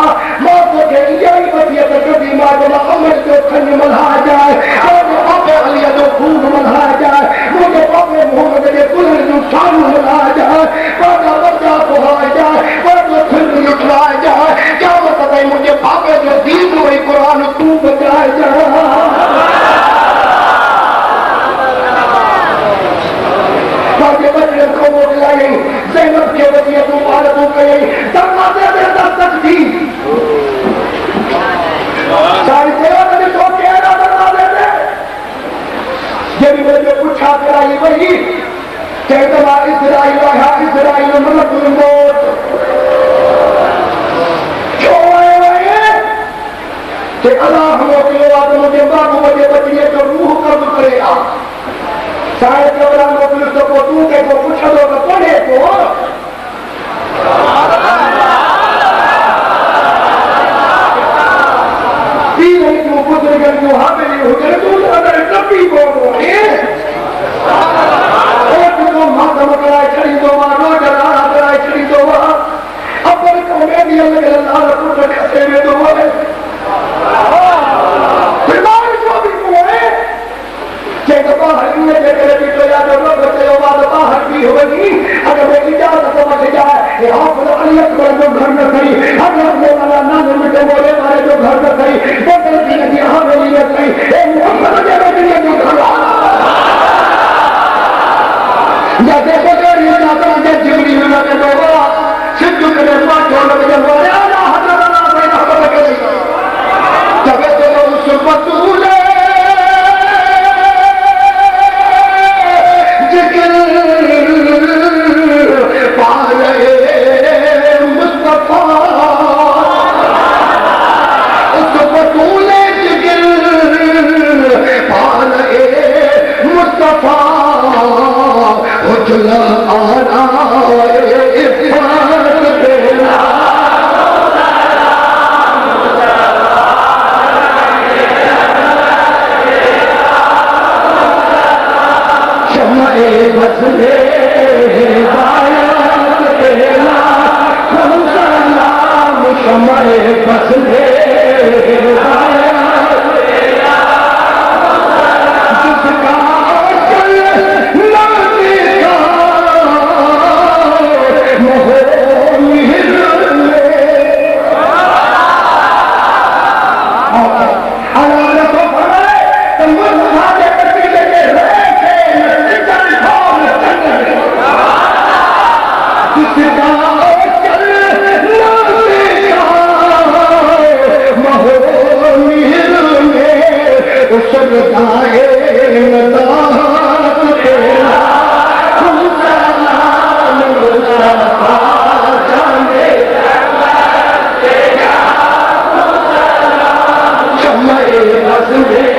मां तोखे इहा ई वसियत कढी मां जो अमर जो खंड मल्हाइजाए मुंहिंजे बाबे अलीअ जो खून मल्हाइजाए मुंहिंजे बाबे मोहम्मद जे गुलनि जूं शानूं मल्हाइजाए पंहिंजा बच्चा पोहाइजाए पंहिंजो खंड लुटवाइजाए क़यामत ताईं मुंहिंजे बाबे जो दीन ऐं क़ुर तूं बचाइजाए। ज़ैनब खे वसीयतूं पालतूं कयईं दरवाज़े ते दस्तक थी साईं चयो त ॾिसो केरु आहे दरवाज़े ते जेॾी महिल पुछा कराई वई चई त मां इज़राइल आहियां इज़राइल मलकुल मौत छो आयो आहे कि अलाह मोकिलियो आहे त मुंहिंजे बाबूअ जे बचड़ीअ जो रूह कब्ज़ करे आहे साईं चवरा मोकिलियो त पोइ तूं कंहिंखो पुछंदो त पढ़े थो तूं बुज़ुर्गनि जूं हामिली हुजे तूं त अगरि टपी पवंदो आहे माधव कराए छॾींदो मां रोज़ लाड़ा कराए छॾींदो आहे अबर कमेडीअ लॻियल लाल पुट खसे वेंदो आहे बीमार छो बि पियो आहे चई त ॿाहिरि ईअं जे करे बीठो या जो रब चयो आहे त ॿाहिरि बीहो वञी अॻ में इजाज़त वठिजाए हाफ़िज़ अली अकबर जो घर न खई हज़रत मौलाना नाज़िम मिठे मोले वारे जो घर न खई बदल जी हवेली न खई शमए बसले जिसका चल नाते का मोह मिहिर ले अल्लाह तो फरमाए तुम मुझे कटीले के रेखे निकल खोल चंदन जिसका चल नाते का मोह मिहिर ले उसदाए नदात तेरा खुदा मुस्तफा जाने शमए बसले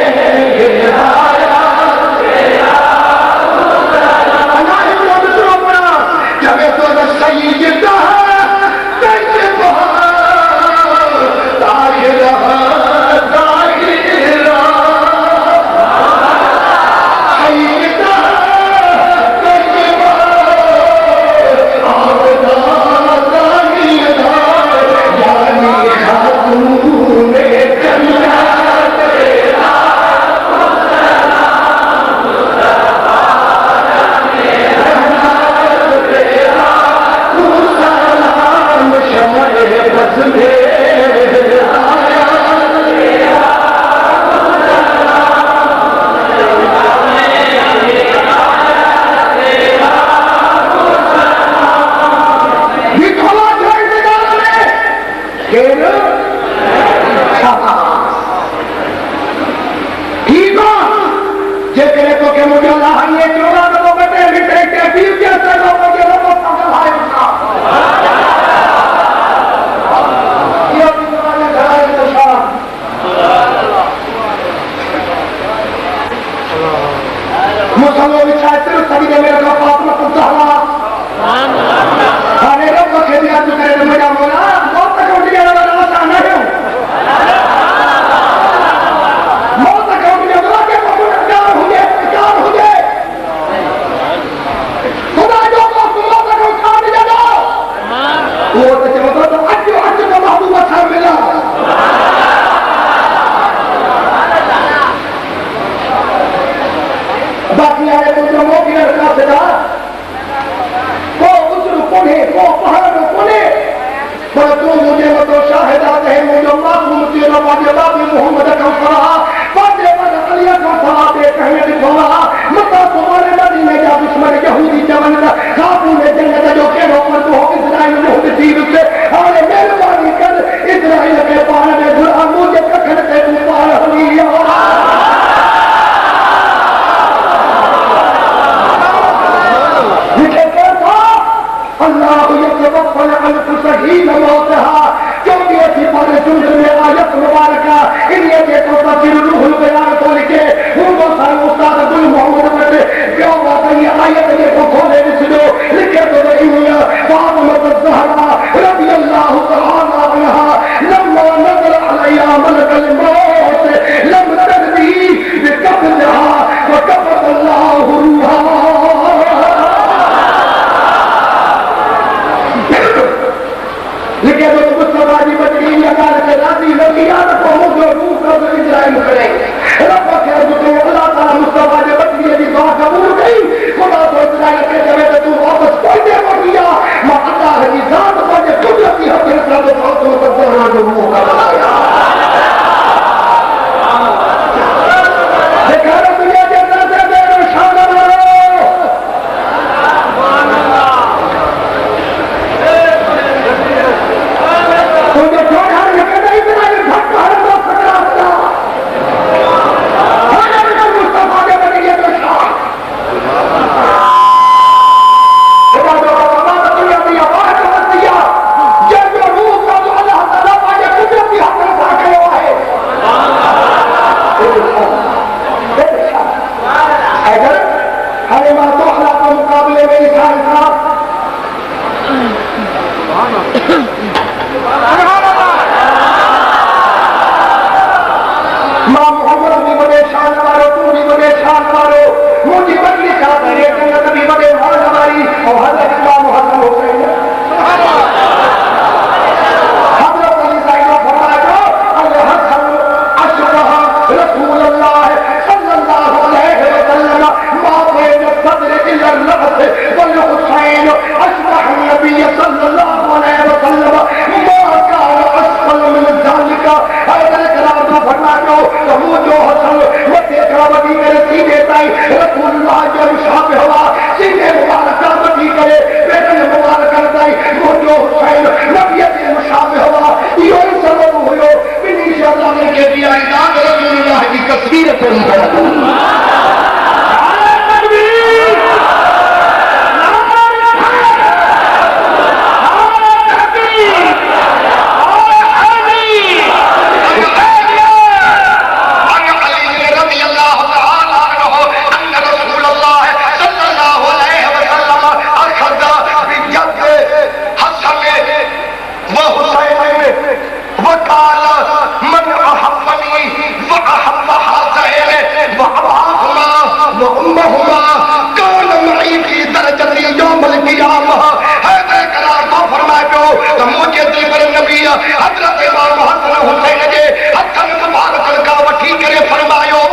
इमाम हसन हुसैन जे हथन मुबारकन का वठी करे फरमायो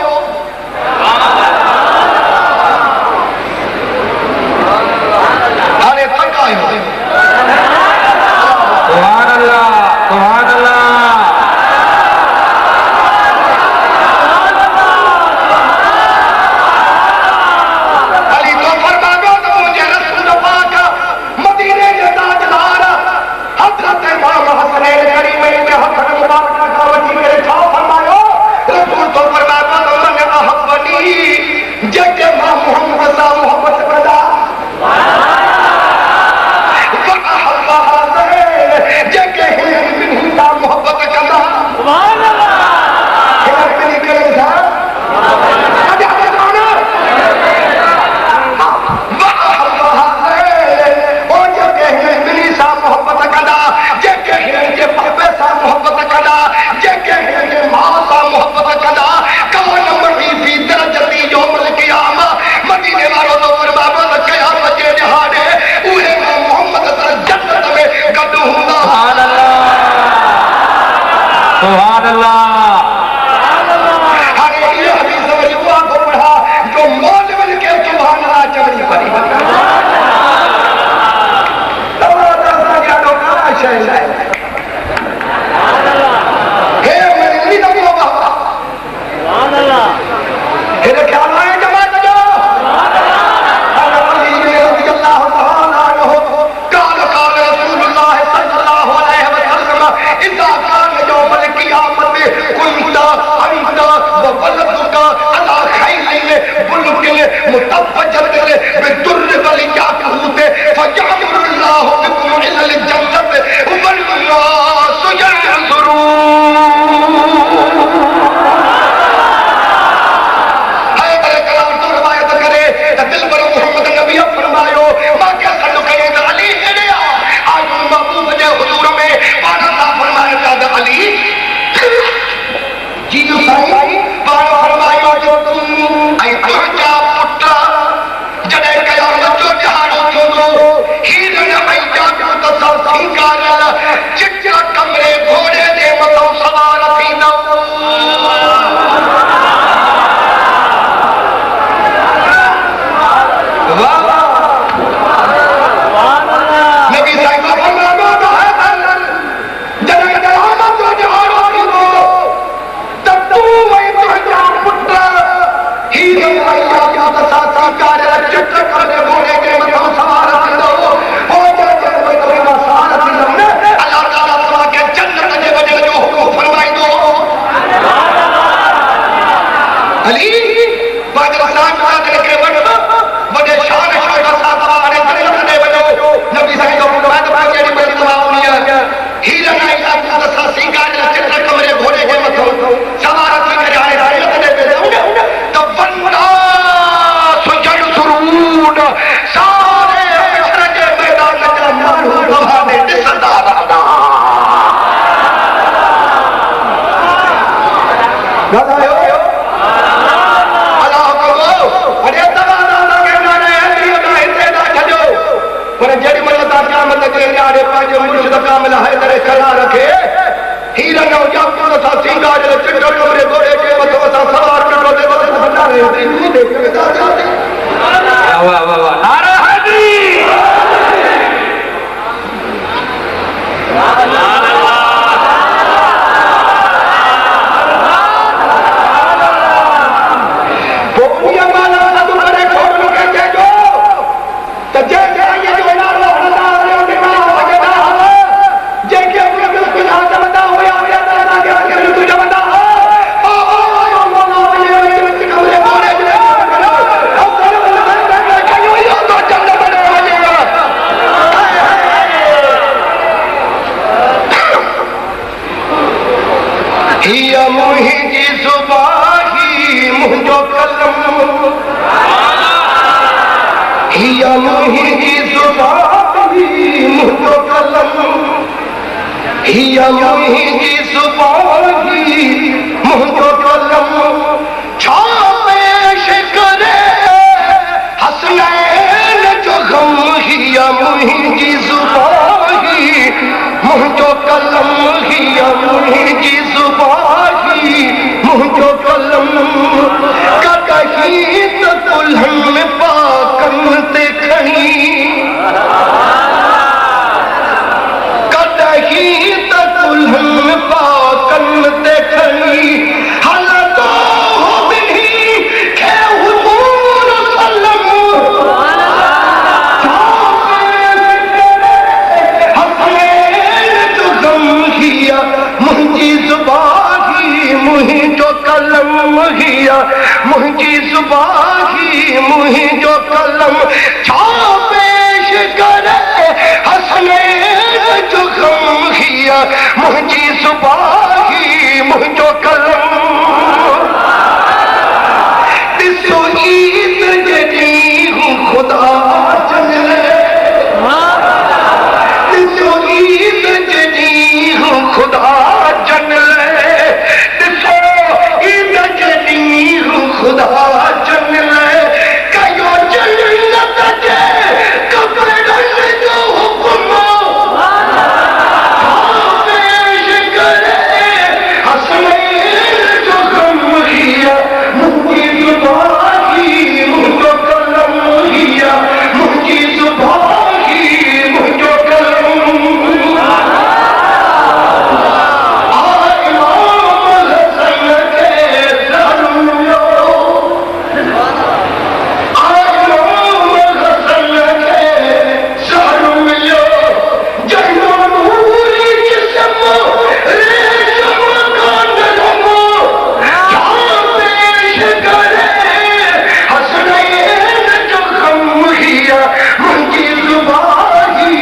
हाणे थकायो सुभान अल्लाह सुभान अल्लाह अली तो फरमायो तो मुझे रसूल पाक मदीने के ताजदार हजरत इमाम हसनैन करीमैन के हथन मुबारक का वठी करे छा फरमायो रसूल तो फरमायो तो मन अहब्बनी जेके मां मोहम्मद सा मोहब्बत कदा जेके हिंद सा मोहब्बत कदा सुभान अल्लाह हिंद करे सा सुभान अल्लाह मुंहिंजो कलम ही हिया मुंहिंजी ज़ुबानी मुंहिंजो कलम छा पेश करे हसनैन जो गम हिया मुंहिंजी ज़ुबानी मुंहिंजो कलम ॾिसो ईद जे ॾींहुं ख़ुदा चंडे ॾिसो ईद जे ॾींहुं ख़ुदा चंडे ॾिसो ईद जे ॾींहुं ख़ुदा चंडे कयो जन्नत जे कब्रनि जो हुकुम पेश करे हसनैन जो गम हिया मुंहिंजी ज़ुबानी मुंहिंजो कलम हिया मुंहिंजी ज़ुबानी मुंहिंजो कलम इमाम हसन खे ज़हर मिलियो इमाम हसन खे ज़हर मिलियो जंहिंजो नूरी जिस्म रेशम कान रंगो छा पेश करे हसनैन जो गम हिया मुंहिंजी ज़ुबानी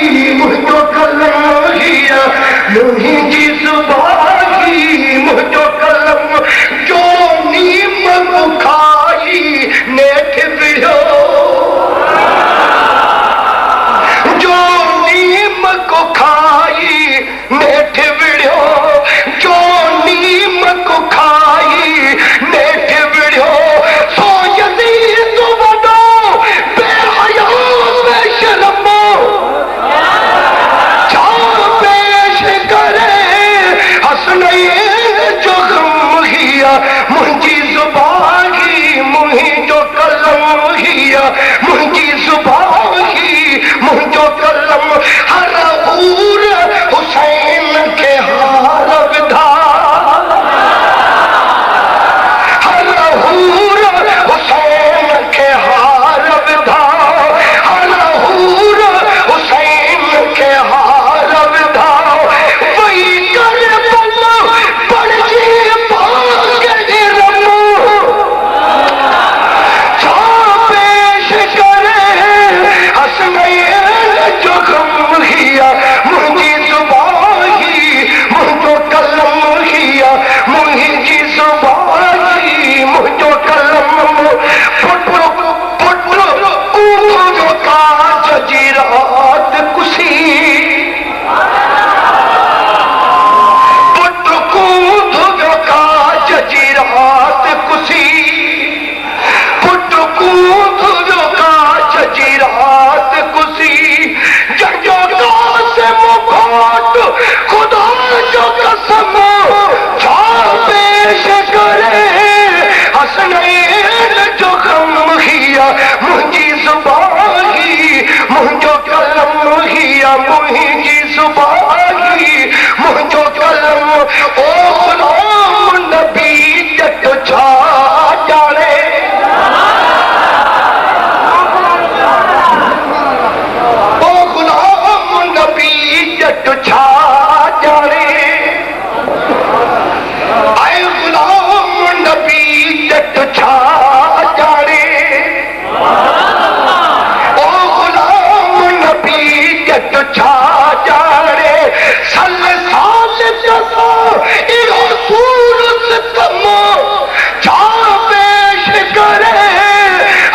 मुंहिंजो कलम हिया मुंहिंजी ज़ुबानी मुंहिंजो कलम जो नीम बुखाई नेठ विढ़ो जो नीम को खाई नेठ विढ़ो जो नीम को खाई नेठ विढ़ो सो यज़ीद वॾो बेहया बेशरमो छा पेश करे हसनैन जो गम हिया मुंहिंजी ज़ुबानी मुंहिंजो कलम हिया मुंहिंजी ज़ुबानी मुंहिंजो कलम हर हूर हुसैन खे हार विधा हर हूर हुसैन खे हार विधा हर हूर हुसैन खे हार विधा वही करबल पड़जी भाग रमो छा पेश करे हसनैन जो गम हिया मुंहिंजी ज़ुबानी मुंहिंजो कलम हिया मुंहिंजी ज़ुबानी मुंहिंजो कलम पुटु पुटु जो काज जी रात कुसी पुटु कूद जो काज जी रात कुसी पुटु कूद जो काज जी रात कुसी जंहिंजो कासिम घोट ख़ुदा जो कसम छा पेश करे हसनैन जो गम हिया मुंहिंजी ज़ुबानी मुंहिंजो कलम हिया मुंहिंजी ज़ुबानी मुंहिंजो कलम ओ ग़ुलाम नबी जट छा ॼाणे ओ ग़ुलाम नबी जट छा ॼाणे ऐं ग़ुलाम नबी जट छा ॼाणे ओ ग़ुलाम नबी जट छा ॼाणे सल साल जसो इहो सूरत तमो छा पेश करे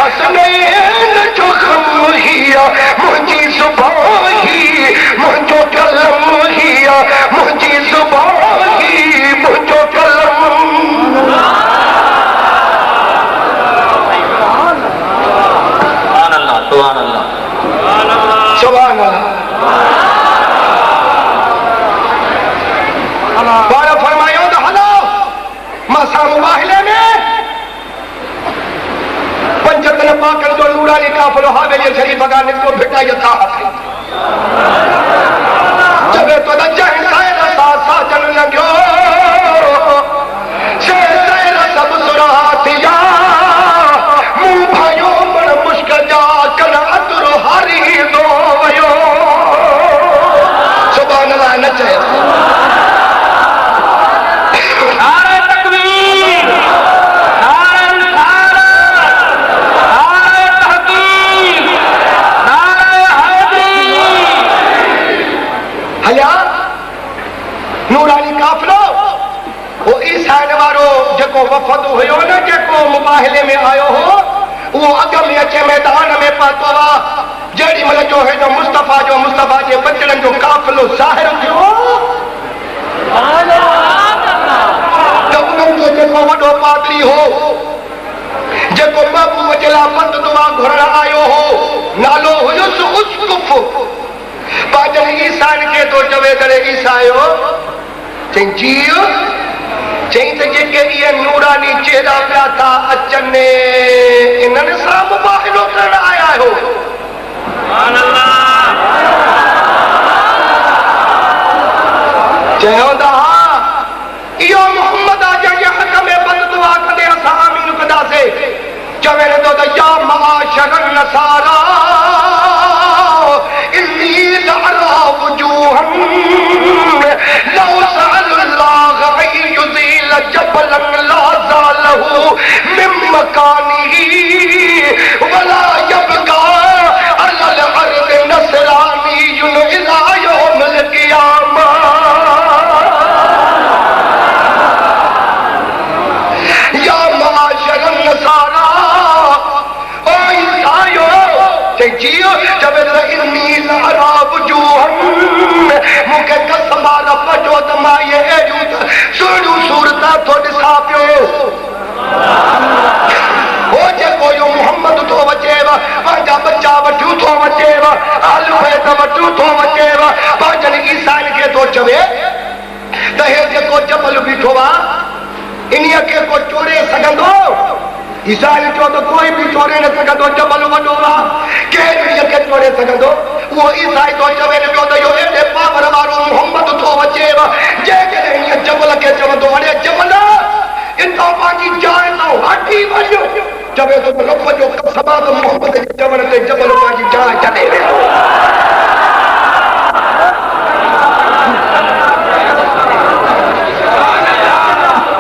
हसनैन जो गम हिया मुंहिंजी ज़ुबानी मुंहिंजो कलम हिया मुंहिंजी ज़ुबानी मुंहिंजो कलम सुभान अल्लाह सुभान अल्लाह बारा फरमायो त हलो मां साम्हूं वाहिले में पंजतन पाकनि जो नूरानी काफ़िलो हवेली शरीफ़ खां निकितो भिटाई था जॾहिं तो जंहिं साहिल सां साजन लॻियो से साहिल सभु सुरा थिया मूं भायो पण मुश्क जा कन अतरो हारी थो वियो सुभान अल्लाह न चए ठाहिण वारो जेको वफ़द हुयो न, जेको मुबाहिले में आयो हो, उहो अॻ में अचे मैदान में पहुतो आहे। जेॾी महिल जो हेॾो मुस्तफ़ा जे बचड़नि जो काफ़िलो ज़ाहिर थियो त उन्हनि जो जेको वॾो पादरी हो, जेको महबूब जे लाइ बद दुआ घुरण आयो हो, नालो हुयुसि उसकुफ़। पंहिंजनि ईसाइन खे थो चवे करे ईसायो चई जीउ, चई त जेके इहे नूरानी चेहरा पिया था अचनि, इन्हनि सां मुबाहिलो करण आया आहियो। चयो त हा, इहो मोहम्मद आहे जंहिंजे हक़ में बद दुआ कंदे असां आमीन कंदासीं। चवे थो त या माशर नसारा इन्नी लअरा वजूहन लौ सअलल्लाह अन युज़ील जबलन ला ज़ालहु मिन मकानिही वला यबका अलल अर्द नसरानियुन इला यौमिल क़ियामा। या माशर नसारा, ओ ईसाइयो, जियो चवे त इन्नी लअरा वजूहन, मूंखे कसम आहे पजो त मां इहे अहिड़ियूं सुहिणियूं सूरतां थो ॾिसां पियो। हो जेको इहो मुहम्मद थो अचेव, पंहिंजा बच्चा वठूं थो अचेव, आलू त वठूं थो अचेव, पंहिंजनि ईसाइनि खे थो चवे त हे जेको जबल बीठो आहे, इन्हीअ खे को चोरे सघंदो? ईसाई चयो त कोई बि चोरे न सघंदो, जबल वॾो आहे, केरु इन्हीअ खे चोरे सघंदो? उहो ईसाई थो चवे पियो त इहो एॾे पावर वारो मुहम्मद थो अचेव, जंहिं हीअ जबल खे चवंदो, अरे जबल इतां पंहिंजी जान तां हटी वञो। चवे थो त रब जो कसम आहे त मुहम्मद जे चवण ते जबल पंहिंजी जान छॾे वेंदो।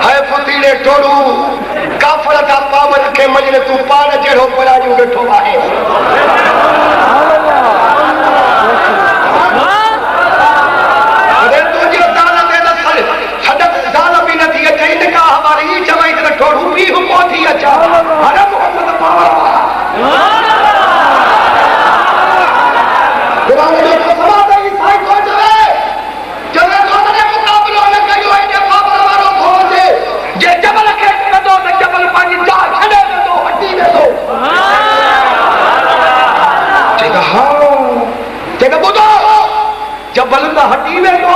हाय फतीले टोड़ू, काफ़र था पावन खे मञे, तूं पाण जहिड़ो पराजू वेठो आहे। अरे तुंहिंजे ज़ाल ते त सदक ज़ाल बि नथी अचे, निकाह वारी चवई त टोड़ू बि पहुची अचा। अरे मोहम्मद पावन क़ुरान जो कसम आहे त ईसाई को चवे तो मुक़ाबिलो न कयो, एॾे पावर वारो थो अचे, जे जबल खे चवंदो त जबल पंहिंजी जान छॾे वेंदो, हटी वेंदो। चई त हा, चई त ॿुधो, जबल त हटी वेंदो,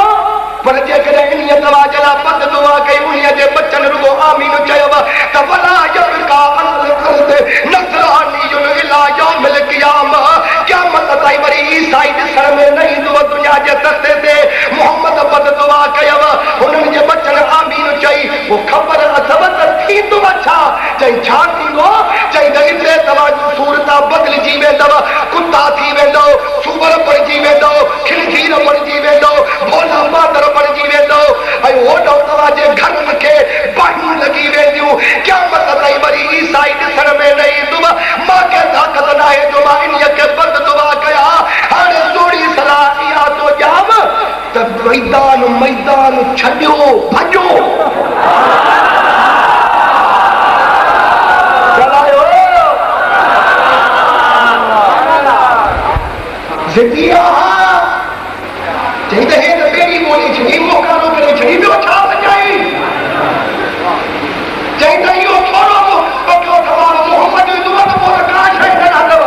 पर जेकॾहिं इन्हीअ तव्हां जे लाइ बद दुआ कई, उन्हीअ जे बचनि रुगो आमीन चयव त वला यबका अलल अर्द नसरानियुन इला यौमिल क़ियामा। क़यामत ताईं वरी ईसाई ॾिसण में न ईंदो दुनिया जे रस्ते ते। मोहम्मद बद दुआ कयव, हुननि जे बचनि आमीन चई, पोइ ख़बर अथव त थींदो छा? चई छा थींदो? चई त इते तव्हां सूरतां बदिलजी वेंदव, कुता थी वेंदो, सूअर बणिजी वेंदो, खिलखीर बणिजी वेंदो, भोला बांदर बणिजी वेंदो, ऐं होॾो तव्हांजे घरनि खे बाहियूं लॻी वेंदियूं। क़यामत ताईं वरी ईसाई ॾिसण में न ईंदुव। मूंखे ताक़त न आहे जो मां इन्हीअ खे बद दुआ कयां। हाणे सोढ़ी सलाह इहा थो ॾियां त मैदान छॾियो, भॼो। ज़िंदगी चई त हे त ॿेड़ी ॿोली छॾी, मोकालो करे छॾी, ॿियो छा बचाई? चई त इहो थोरो पकियो तव्हां मोहम्मद जो दुआ त पोइ का शइ न हलंदव।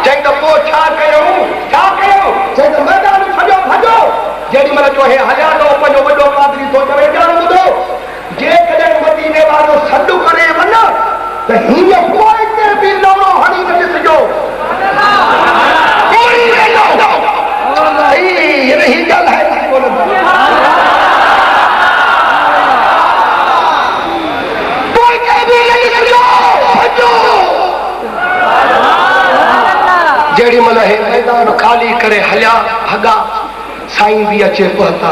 चई त पोइ छा कयूं? चई त मैदान छॾियो, भॼो। जेॾी महिल जो हे हलिया थो, पंहिंजो वॾो पादरी थो चवे, ॼाण ॿुधो, जेकॾहिं मदीने वारो सॾु करे वञ त हीअं पोइ ते बि लौड़ो हणी न ॾिसिजो, मरी वेंदो। ही ॻाल्हि आहे पोइ ते बि न ॾिसिजो, भॼो। जेॾी महिल हे मैदान ख़ाली करे हलिया भॻा, साईं भी अचे पहुता।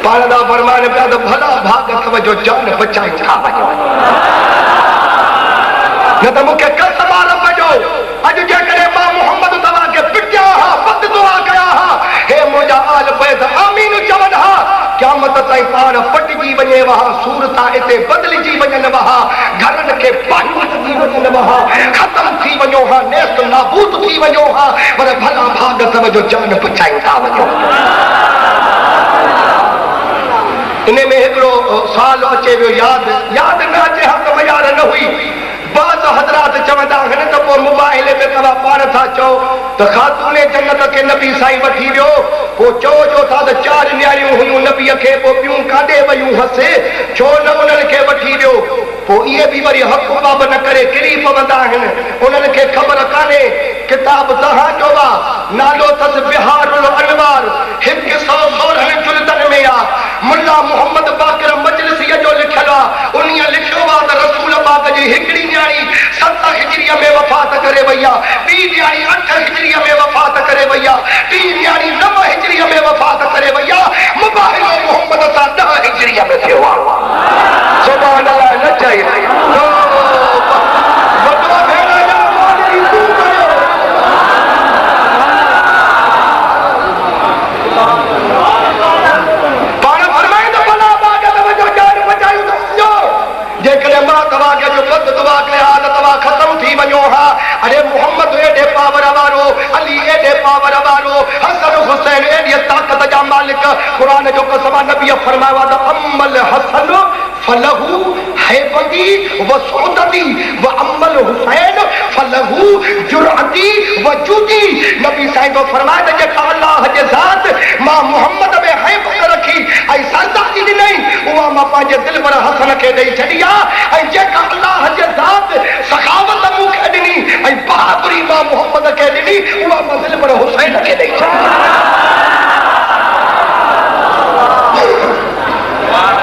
पाण दा फरमान पिया त भला भाग अथव जो जान बचाई था वञो। न त मूंखे कसम आहे रब जो अॼु जेकॾहिं मां मोहम्मद तव्हांखे पिटिया हा बद दुआ कया हा हे मुंहिंजा आल बैत आमीन चवनि हा क़यामत ताईं पाण फटिजी वञे वहा सूरता हिते बदिलिजी वञनि वहा घरनि खे पाणी थी वञनि वहा ख़तम थी वञो हा नेस्त नाबूद थी वञो हा पर भला भाग सब जो जान बचाई था वञो इन में हिकिड़ो साल अचे वियो यादि न अचे हा त मयार न हुई बाज़ हज़रात चवंदा आहिनि त पोइ मोबाइल में तव्हां पाण था चओ त ख़ातून जन्नत खे नबी साईं वठी वियो पोइ चओ जो था त 4 न्यारियूं हुयूं नबीअ खे पोइ ॿियूं काॾे वयूं हस छो न उन्हनि खे वठी वियो पोइ इहे बि वरी हक़ बाब न करे किरी पवंदा आहिनि उन्हनि खे ख़बर कान्हे किताब तव्हां जो आहे नालो अथसि बिहारुल अनवार 116 जुल्दनि में आहे मुल्ला मोहम्मद बाक़िर मजलिसीअ जो लिखियल आहे उन लिखियो आहे त रसूल पाक जी हिकिड़ी न्याणी 7 हिजरीअ में वफ़ात करे वई आहे ॿी न्याणी 8 हिजरीअ में वफ़ात करे वई आहे टी न्याणी 9 हिजरीअ में वफ़ात करे वई आहे मुबाहिरो मोहम्मद सां 10 हिजरीअ में थियो आहे सुभान अल्लाह न चाहिए अरे मोहम्मद एडे पावर वारो अली एडे पावर वारो हसन हुसैन एडी ताकत जा मालिक कुरान जो कसम नबी फरमाया त अम्मल हसन फलहू हैबती व सौदती व अम्मल हुसैन फलहू जुरअती व जुदी नबी साईं को फरमाया त जेका अल्लाह जे ज़ात मां मोहम्मद में हैबत रखी ऐं सरदारी ॾिनई उहा मां पंहिंजे दिल पर हसन खे ॾेई छॾी आहे ऐं जेका अल्लाह जे ज़ात सखावत मूंखे ॾिनी ऐं बहादुरी मां मोहम्मद खे ॾिनी उहा मां दिल पर हुसैन खे ॾेई छॾी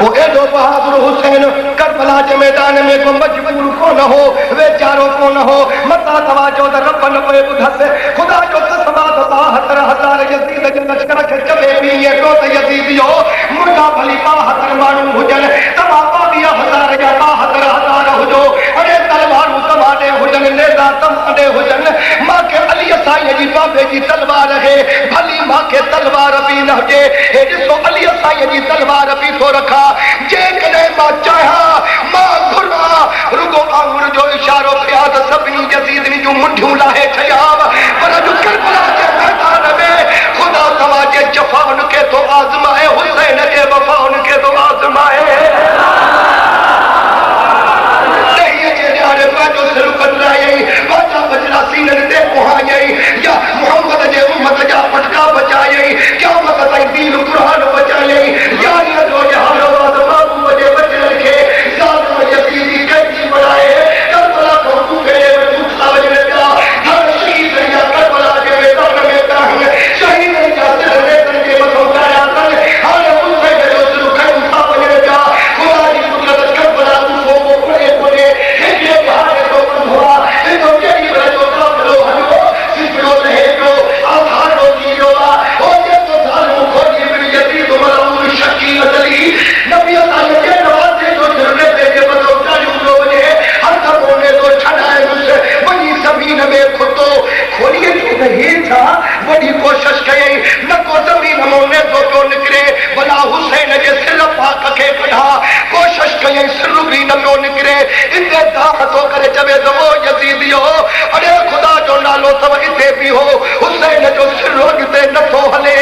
वो एडो बहादुर हुसैन करबला के मैदान में को मजबूर को न हो बेचारो को न हो मता तवाजो द रब्बन पे बुधस खुदा जो कसमात 72,000 यजीद के लश्कर के चले भी ये को यजीदियो मुर्गा भली 72 मानू हुजन तमा 22,000 या 72,000 हुजो अरे तलवार तमाडे हुजन नेदा तमाडे हुजन मां के अली साईं जी बाबे जी तलवार है भली मां के तलवार भी न हुजे ए जिसो अली साईं जी तलवार भी तो रखा जे कने मां चाहा मां घुरा रुगो आंगुर जो इशारो किया त सभिनी यजीदनी जो मुठियूं लाहे छया पर जो करबला के मैदान में खुदा तवाजे जफान के तो आजमाए हुसैन के वफान के तो आजमाए नहीं जे यार बाजो सिर कटराई बाजा बजरा सीने ते कोहाई या मोहम्मद जे उम्मत जा पटका बचाई क्या मत ताई दीन कुरान बचाई यार जो हारो बड़ी कोशिश कई न को जमीन मोने तो निकरे भला हुसैन जे सिर पाक के कढा कोशिश कई सिर भी न पियो निकरे इते दाह तो करे चवे तो ओ यजीदियो अरे खुदा जो नालो सब इते भी हो हुसैन जो सिर अॻिते नथो हले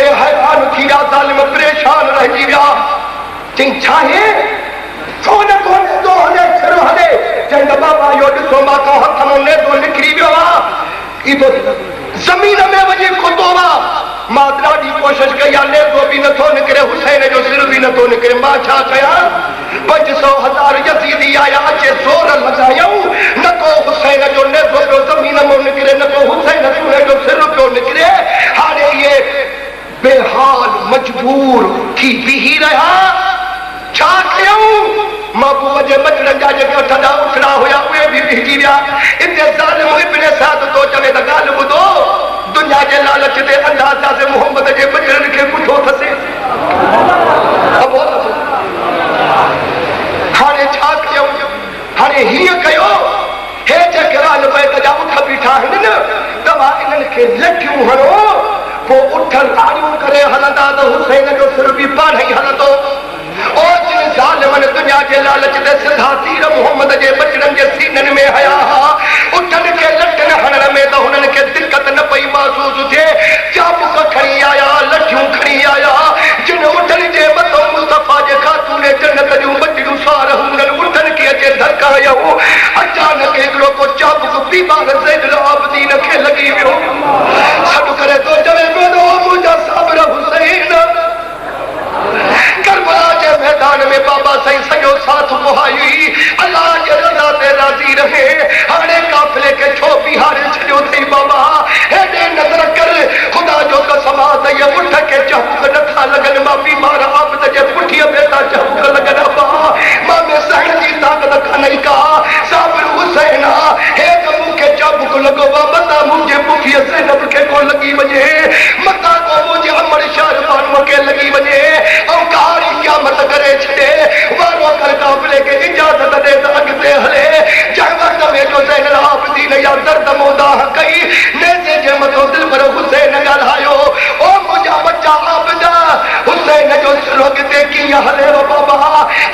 ए हैरान थी विया ज़ालिम परेशान रहिजी विया चई छाहे कोने कोने तो हले सिर हले चंद बाबा यो ॾिसो मां तो हथ में तो निकिरी वियो आहे इतो ज़मीन में वञी खुदो आहे मां ॾाढी कोशिश कई आहे नेज़ो बि नथो निकिरे हुसैन जो सिर बि नथो निकिरे मां छा कयां 500,000 यजीदी आया अचे ज़ोर लॻायूं न को हुसैन जो नेज़ो पियो ज़मीन में निकिरे न को हुसैन जो सिर पियो निकिरे हाणे इहे बेहाल मजबूर थी बीही रहिया छा कयूं महबूब जे बचड़नि जा जेके अठड़ा उठड़ा हुया उहे बि बिहजी विया इते ज़ालिम इब्न साद तो चवे त ॻाल्हि ॿुधो दुनिया जे लालच ते अंदाज़ा से मोहम्मद जे बचड़नि खे पुछो अथसि उठल ताड़ियूं करे हलंदा त हुसैन जो सिर बि पाण ई हलंदो। ओ जिन ज़ालिमन दुनिया जे लालच ते सिधा तीर मोहम्मद जे बचड़नि जे सीननि में हया हा, उठनि खे लटन हणण में त हुननि खे दिक़त न पई महसूस थिए। चाबुक खणी आया, लठियूं खणी आया, जिन उठनि जे मथां मुस्तफा जे ख़ातून जन्नत जूं बचड़ियूं सार हुननि उठनि खे अचे धरकायो। अचानक हिकिड़ो को चाबुक बीमार ज़ैनुल आबिदीन खे लॻी वियो। सॾु करे थो चवे पियो मुंहिंजा साबिर हुसैन। करबला के मैदान में बाबा सही सॼो साथ मुहाई। अल्लाह जे रज़ा ते राज़ी रहे। हाणे काफ़िले खे छो बिहारे छॾियो अथई बाबा? हेॾे नज़र कर, ख़ुदा जो कसम आहे त इहे उठ खे चाबुक नथा लॻनि। मां बीमार आबिद जे पुठीअ में था चाबुक लॻनि मां में सहण जी ताक़त कान्हे का। साबिर हुसैन हे त मूंखे चाबुक लॻो आहे, मथां मुंहिंजे पुठीअ ज़ैनब खे को लॻी वञे, मथां को मुंहिंजे अमर शाहबानुअ खे लॻी वञे ऐं कारी क़यामत करे छॾे। वारो कर काफ़िले खे इजाज़त ॾे त अॻिते हले। जंहिं वक़्त में जो ज़ैनुल आबिदीन या दर्द मोदाह कई, नेज़े जे मथां दिलबर हुसैन ॻाल्हायो। ओ मुंहिंजा बच्चा आबिद, हुसैन जो सिर अॻिते कीअं हलेव बाबा?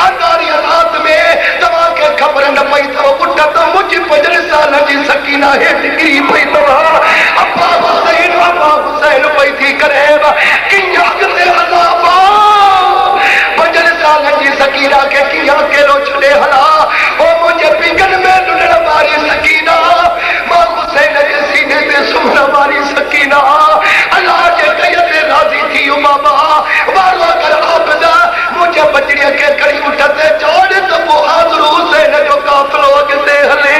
अंधारी रात में तव्हांखे ख़बर न पई अथव पुट त मुंहिंजी 5 साल जी सकीना हेठि किरी पई अथव। अब्बा हुसैन पई थी करे कीअं अॻिते हलां? 5 साल जी सकीना खे कीअं अकेलो छॾे हला? ओ मुंहिंजे पिंगन में लुणण वारी सकीना, मां हुसैन जे सीने ते सुम्हण वारी सकीना, अल्लाह जे कई ते राज़ी थी बाबा। वारो कर आबिद, मुंहिंजे बचड़ीअ खे खणी उठ ते चढ़ त पोइ हाज़िर हुसैन जो काफ़िलो अॻिते हले।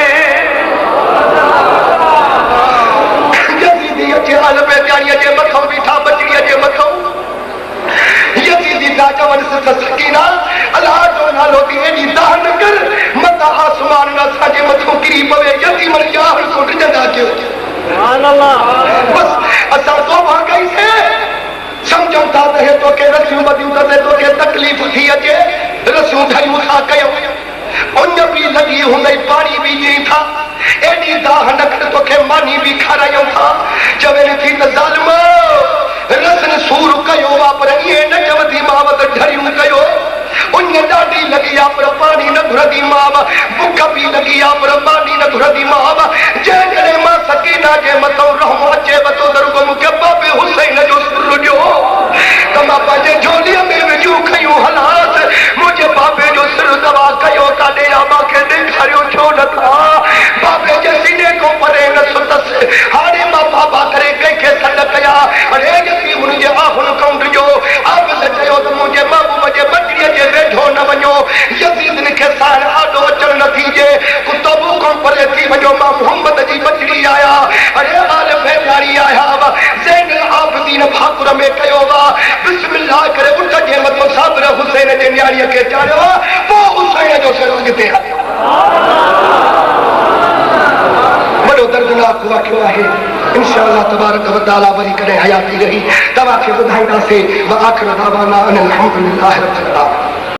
यज़ीदी अचे हल बेचारीअ जे मथां बीठा, बचड़ीअ जे मथां। यज़ीदी था चवनि त सकीना, अल्लाह जो नालो थी एॾी दाह न कर, मथां आसमान न असांजे मथां किरी पवे। यतीमन यार को ॾिजंदा कयो। बस असां तौबा कईसीं, सम्झूं था त हे तोखे रसियूं ॿधियूं त तोखे तकलीफ़ थी अचे, रसियूं ठहियूं था कयूं। उन बि लॻी हूंदई, पाणी बि ॾियूं था, एॾी दाह न कर, तोखे मानी बि खारायूं था। चवे थी त ज़ालिम रसन सूर कयो आहे, पर ईअं न चवंदी मां त ढरियूं कयो। उन ॾाढी लॻी आहे पर पाणी न घुरंदी मां, बुख बि लॻी आहे पर पाणी न घुरंदी मां। जंहिं मां सकीना जे मथां रहम अचे वतो दरुगो मूंखे बाबे हुसैन जो सिर ॾियो त मां पंहिंजे झोलीअ में विझूं खयूं हलास। मुंहिंजे बाबे जो सिर दवा कयो काॾे आहे, मूंखे ॾेखारियो छो नथा? बाबे जे सीने खां परे न सुतसि। हाणे मां बाबा करे कंहिंखे सॾ कया, अरे मुंहिंजे आहुन खां ॾिजो। आबिद चयो त मुंहिंजे महबूब जे बचड़ीअ जे वेठो न वञो, यज़ीदन खे साण आॾो अचण न थीजे। कुतबू खां परे थी वञो, मां मोहम्मद जी बचड़ी आहियां। अरे हाल बेचारी आहियां। ज़ैनुल आबिदीन भाकुर में कयो वा, बिस्मिल्लाह करे उठ जे मथां साबिर हुसैन जे न्याणीअ खे चाढ़ियो, पोइ हुसैन जो सिर अॻिते हलियो। वॾो दर्दनाक वाक़ियो आहे। इंशाअल्लाह तबारक व तआला वरी कॾहिं हयाती रही तव्हांखे ॿुधाईंदासीं। व आख़िर दावाना अनिल हम्दुलिल्लाहि रब्बिल आलमीन।